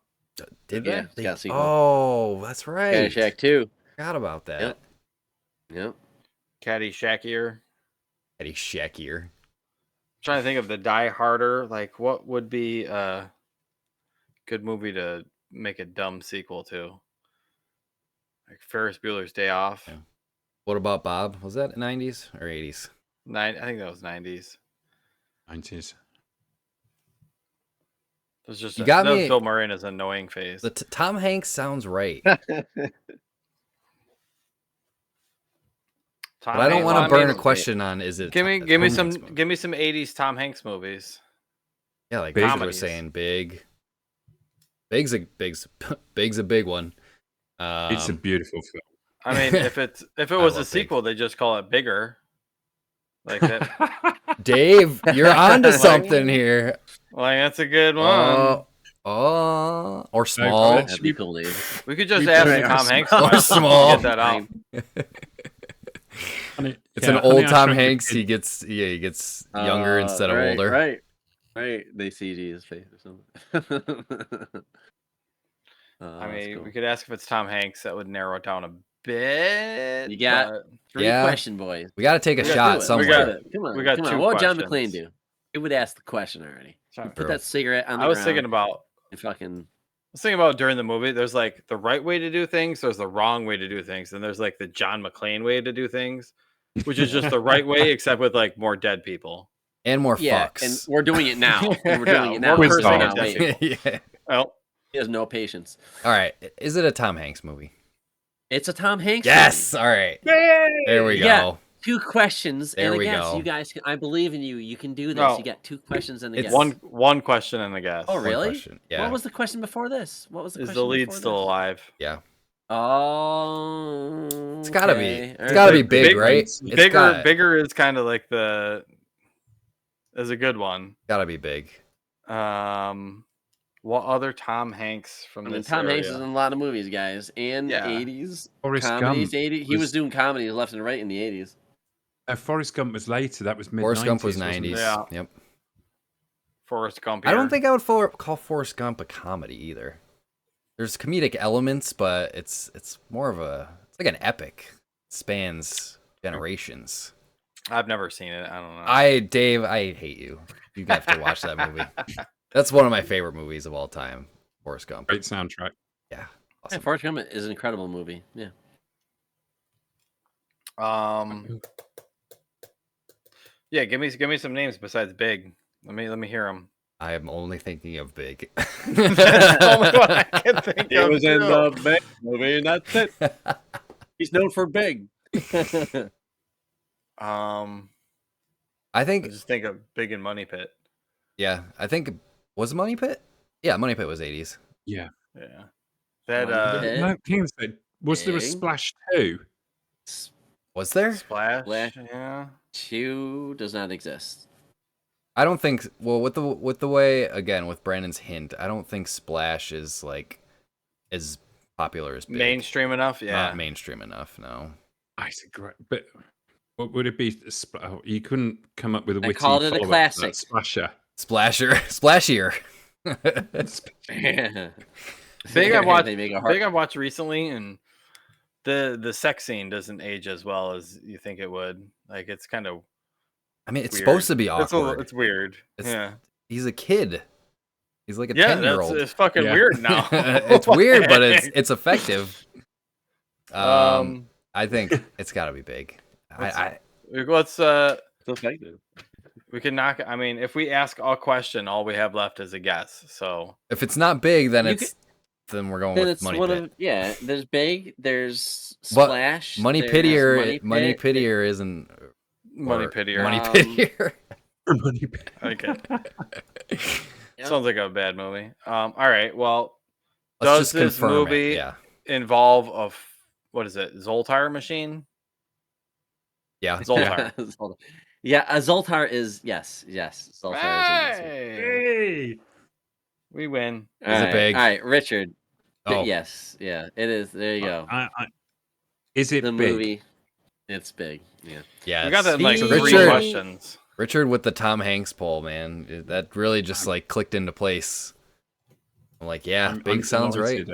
Did Yeah, they? it's got a sequel. Oh, that's right. Caddyshack 2. Forgot about that. Yep. Caddyshack. Caddyshack. Trying to think of the Die Harder. Like, what would be a good movie to make a dumb sequel to? Like Ferris Bueller's Day Off. Yeah. What about Bob? Was that 90s or 80s? I think that was 90s. 90s. There's just You got me. Bill Murray in his annoying face. The Tom Hanks sounds right. But I don't want to burn a question on is it. Give me some 80s Tom Hanks movies. Yeah, like Big. we're saying, Big. Big's a big one. It's a beautiful film. I mean, if it was a sequel, they just call it Bigger. Like that. Dave, you're onto something here. Like that's a good one. Or Small. That'd be cool, Dave. We could just ask the Tom Hanks Or Small. to get that out. It's an old Tom Hanks. He gets younger instead of older. Right. They CG his face or something. I mean, cool. We could ask if it's Tom Hanks. That would narrow it down a bit. You got three question, boys. We got to take a shot somewhere. Come on. We got two What would John questions. McClane do? He would ask the question already. Put that cigarette on the ground. I was thinking about during the movie, there's like the right way to do things, there's the wrong way to do things, and there's like the John McClane way to do things, which is just the right way, except with like more dead people. And more fucks. And we're doing it now. We're doing it now. More cursing at dead people. Yeah. Well, he has no patience. All right. Is it a Tom Hanks movie? It's a Tom Hanks Yes. movie. All right. Yay! There we go. 2 questions there and a we guess. go. You guys, I believe in you. You can do this. No. You got 2 questions and a it's guess. one question and a guess. Oh, really? Yeah. What was the question before this? What was the Is question the lead before still this? alive? Yeah. Oh, It's gotta be. okay. It's gotta be big, right? Bigger is kind of like is a good one. Gotta be big. What other Tom Hanks from this Tom area? Hanks is in a lot of movies, guys, and 80s Forrest comedies. Gump 80s. He was doing comedies left and right in the 80s. Forrest Gump was later. That was mid-90s. Forrest Gump was wasn't 90s. it? Yeah. Yep. Forrest Gump. I don't think I would call Forrest Gump a comedy either. There's comedic elements, but it's more of it's like an epic. It spans generations. I've never seen it. I don't know. Dave, I hate you. You have to watch that movie. That's one of my favorite movies of all time. Forrest Gump. Great soundtrack. Yeah. Awesome. Yeah, Forrest Gump is an incredible movie. Yeah. Yeah, give me some names besides Big. Let me hear them. I am only thinking of Big. That's the only one I can think of. He was in the Big movie, and that's it. He's known for Big. I think. Just think of Big and Money Pit. Yeah, I think was Money Pit. Yeah, Money Pit was 80s. Yeah. Yeah. That No, was there a Big. Splash 2? Was there? Splash. Splash. Yeah. 2 does not exist. I don't think. Well, with the way again with Brandon's hint, I don't think Splash is like as popular as Big. Mainstream enough. Yeah. Not mainstream enough. No. It's a great. But what would it be? You couldn't come up with a witty called it a follow-up to classic. that Splasher. Splashier. Big I watched. They make a Big I watched recently, and the sex scene doesn't age as well as you think it would. Like it's kind of. I mean, it's weird. supposed to be awkward. It's weird. Yeah. He's a kid. He's like a 10-year-old. It's fucking weird now. It's weird, but it's effective. I think it's got to be Big. Let's effective. We can knock. I mean, if we ask a question, all we have left is a guess. So if it's not Big, then then we're going with Money Pit. There's Big. There's Splash. Money Pitier isn't. Money Pitier. Money Pitier. Money Pit. Okay. Sounds like a bad movie. All right. Well, Let's does this movie involve what is it? Zoltar machine? Yeah. Zoltar. Yeah, Zoltar is yes. Zoltar is in this one. Hey! We win. Is it Big? All right, Richard. Oh. Yes, yeah, it is. There you go. Is it the Big? movie? It's Big. Yeah. We got that in like 3 questions. Richard with the Tom Hanks poll, man. That really just like clicked into place. I'm like, yeah, Big sounds right.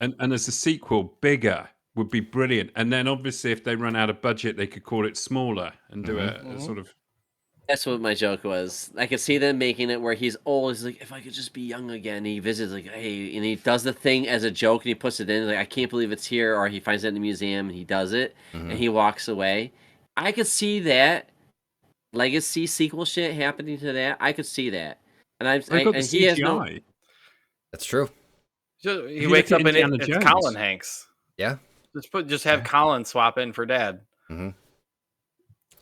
And as a sequel, Bigger would be brilliant. And then obviously if they run out of budget, they could call it Smaller and do a sort of... That's what my joke was. I could see them making it where he's old. He's like, if I could just be young again. He visits like, hey, and he does the thing as a joke and he puts it in. Like, I can't believe it's here. Or he finds it in the museum and he does it and he walks away. I could see that legacy sequel shit happening to that. I could see that. They've got the and he has no. CGI. That's true. He you wakes look up at and Indiana it's Jones. Colin Hanks. Yeah. Just have Yeah. Colin swap in for Dad. hmm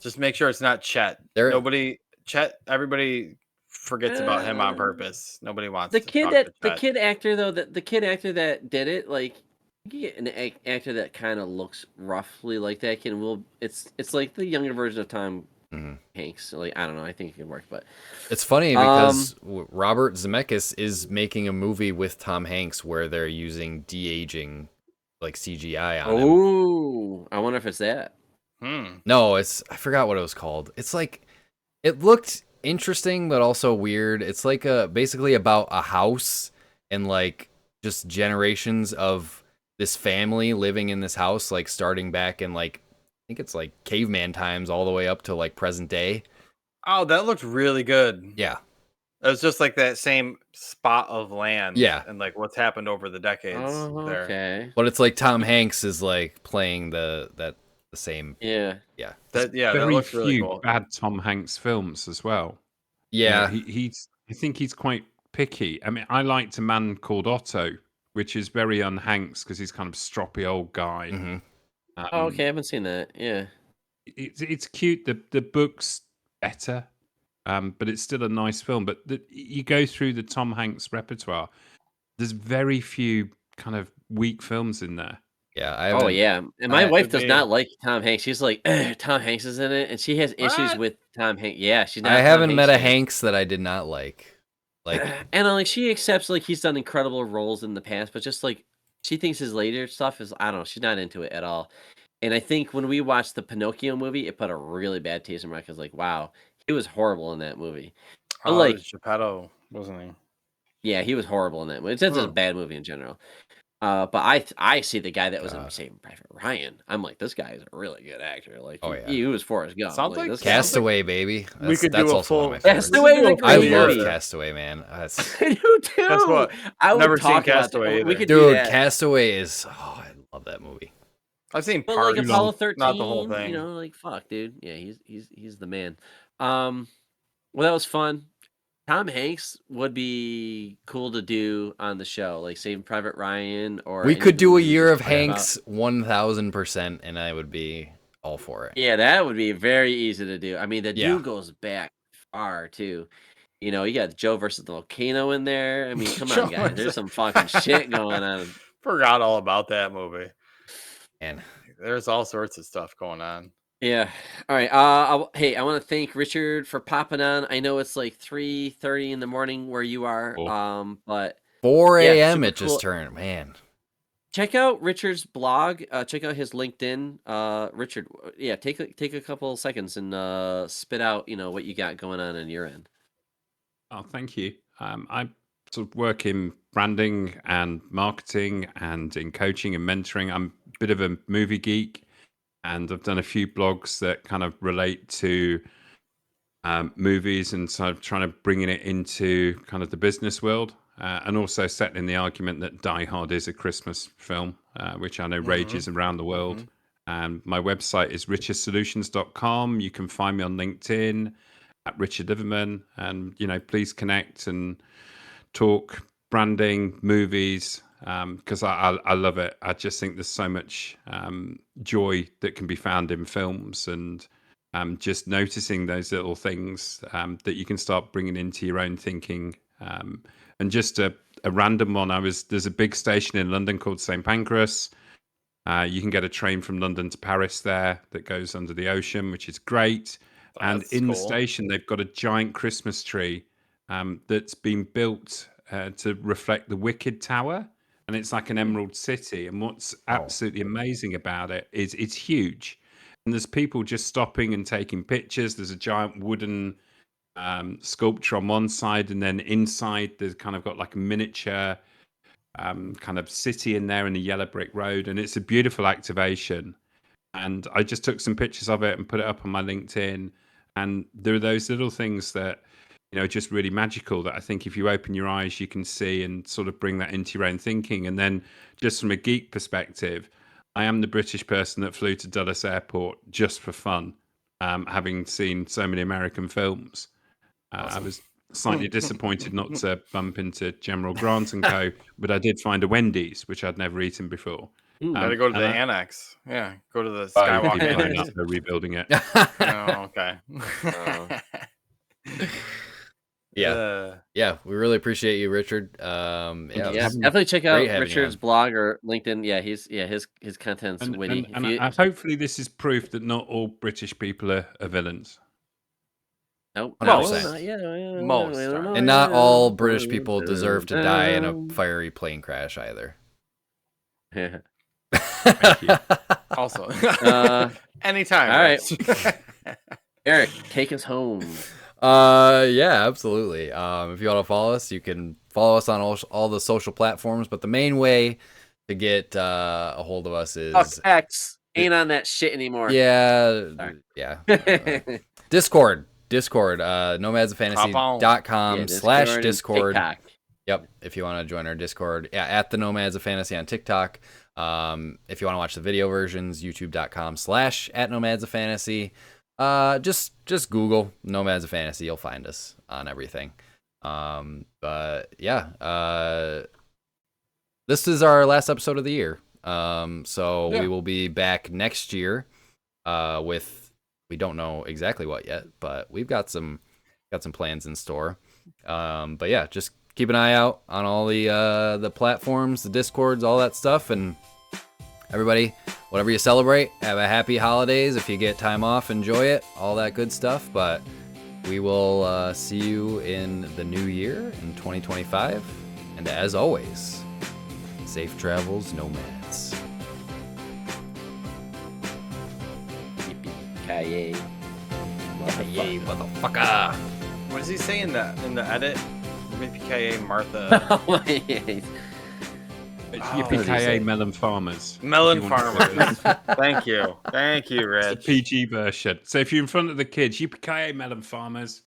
Just make sure it's not Chet. There- Everybody forgets about him on purpose. Nobody wants The to kid talk that to the Chet. kid actor though that the kid actor that did it, like you can get an actor that kind of looks roughly like that it's like the younger version of Tom Mhm. Hanks. Like I don't know, I think it can work, but It's funny because Robert Zemeckis is making a movie with Tom Hanks where they're using de-aging like CGI on him. oh, I wonder if it's that. No, I forgot what it was called. It's like it looked interesting but also weird. It's like basically about a house and like just generations of this family living in this house, like starting back in like I think it's like caveman times all the way up to like present day. Oh, that looked really good. Yeah. It was just like that same spot of land. Yeah. And like what's happened over the decades Oh, there. okay. But it's like Tom Hanks is like playing the same. Yeah. Yeah. That Very looks really few cool. bad Tom Hanks films as well. Yeah. I think he's quite picky. I mean, I liked A Man Called Otto, which is very un-Hanks because he's kind of stroppy old guy. hmm Oh, okay, I haven't seen that. Yeah. It's cute. The book's better, but it's still a nice film. But you go through the Tom Hanks repertoire. There's very few kind of weak films in there. Yeah. I Oh haven't, yeah, and my That wife could does be. not like Tom Hanks. She's like, "Ugh, Tom Hanks is in it, and she has issues What? with Tom Hanks. Yeah, she's not. I a Tom haven't met a fan. Hanks that I did not like. Like And like she accepts like he's done incredible roles in the past, but just like she thinks his later stuff is I don't know, she's not into it at all. And I think when we watched the Pinocchio movie, it put a really bad taste in my mouth. Cause like, wow, he was horrible in that movie. But Oh, it like, was Geppetto, wasn't he? yeah, he was horrible in that movie. It's just a bad movie in general. But I see the guy that was in God. Saving Private Ryan. I'm like, this guy is a really good actor. Like, Oh, yeah. he was Forrest Gump. Sounds like this guy- Castaway, baby. We could That's do a also one of full- my favorites. Castaway is a I great love movie. Castaway, man. That's, I do too. Guess what? I would Never seen talk about Castaway that. We either. could do dude, that. Castaway is. Oh, I love that movie. I've seen But parts, like Apollo 13, not the whole thing. you know, like fuck, dude. Yeah, he's the man. Well, that was fun. Tom Hanks would be cool to do on the show, like Saving Private Ryan, or We any could do a movies we year just of talked about. Hanks 1000%, and I would be all for it. Yeah, that would be very easy to do. I mean, the Yeah. dude goes back far too. You know, you got Joe versus the volcano in there. I mean, come Joe on, guys. There's some fucking shit going on. Forgot all about that movie. And There's all sorts of stuff going on. Yeah. All right. Hey, I want to thank Richard for popping on. I know it's like 3:30 in the morning where you are. Cool. But 4 Yeah, a.m. super it just cool. turned, man. check out Richard's blog. Check out his LinkedIn. Richard, yeah, take a couple seconds and spit out, what you got going on your end. Oh, thank you. I sort of work in branding and marketing and in coaching and mentoring. I'm a bit of a movie geek, and I've done a few blogs that kind of relate to movies, and so I'm trying to bring it into kind of the business world, and also setting the argument that Die Hard is a Christmas film, which I know rages around the world. And my website is richersolutions.com. You can find me on LinkedIn at Richard Liverman, and please connect and talk branding, movies, because I love it. I just think there's so much joy that can be found in films, and just noticing those little things that you can start bringing into your own thinking. And just a random one, there's a big station in London called St. Pancras. You can get a train from London to Paris there that goes under the ocean, which is great. And That's in the cool. station, they've got a giant Christmas tree that's been built to reflect the Wicked Tower. And it's like an Emerald City. And what's absolutely amazing about it is it's huge. And there's people just stopping and taking pictures. There's a giant wooden sculpture on one side. And then inside, there's kind of got like a miniature kind of city in there in the yellow brick road. And it's a beautiful activation. And I just took some pictures of it and put it up on my LinkedIn. And there are those little things that, just really magical that I think if you open your eyes, you can see and sort of bring that into your own thinking. And then just from a geek perspective, I am the British person that flew to Dulles Airport just for fun, having seen so many American films. Awesome. I was slightly disappointed not to bump into General Grant and Co. But I did find a Wendy's, which I'd never eaten before. Gotta go to the and annex. Yeah, go to the I- Skywalker keep an eye Annex. out, they're rebuilding it. Oh, okay. Yeah, we really appreciate you, Richard. Yeah, it Yeah, was definitely check out great having you Richard's on. blog or LinkedIn. Yeah, his content's And, witty. and, and hopefully this is proof that not all British people are villains. Nope. 100%. Most I don't are. know. And not all British people deserve to die in a fiery plane crash either. Yeah. Thank you. Also, all anytime. right. Eric, take us home. Yeah, absolutely. If you want to follow us, you can follow us on all the social platforms, but the main way to get a hold of us is Fuck X. Ain't on that shit anymore. yeah. Discord, nomadsofantasy.com/Discord. TikTok. Yep, if you want to join our Discord, at the Nomads of Fantasy on TikTok. If you want to watch the video versions, youtube.com/@Nomads of Fantasy. Just Google Nomads of Fantasy, you'll find us on everything. But yeah, this is our last episode of the year. So we will be back next year with, we don't know exactly what yet, but we've got some plans in store. But yeah, just keep an eye out on all the platforms, the Discords, all that stuff, and everybody, whatever you celebrate, have a happy holidays. If you get time off, enjoy it, all that good stuff. But we will see you in the new year in 2025. And as always, safe travels, nomads. Yippee-ki-yay. Yay, motherfucker. What does he say in the edit? Yippee-ki-yay, Martha. Yippee-ki-yay, melon farmers. Melon If you want to farmers. put it. Thank you, It's the Rich. PG version. So if you're in front of the kids, yippee-ki-yay, melon farmers.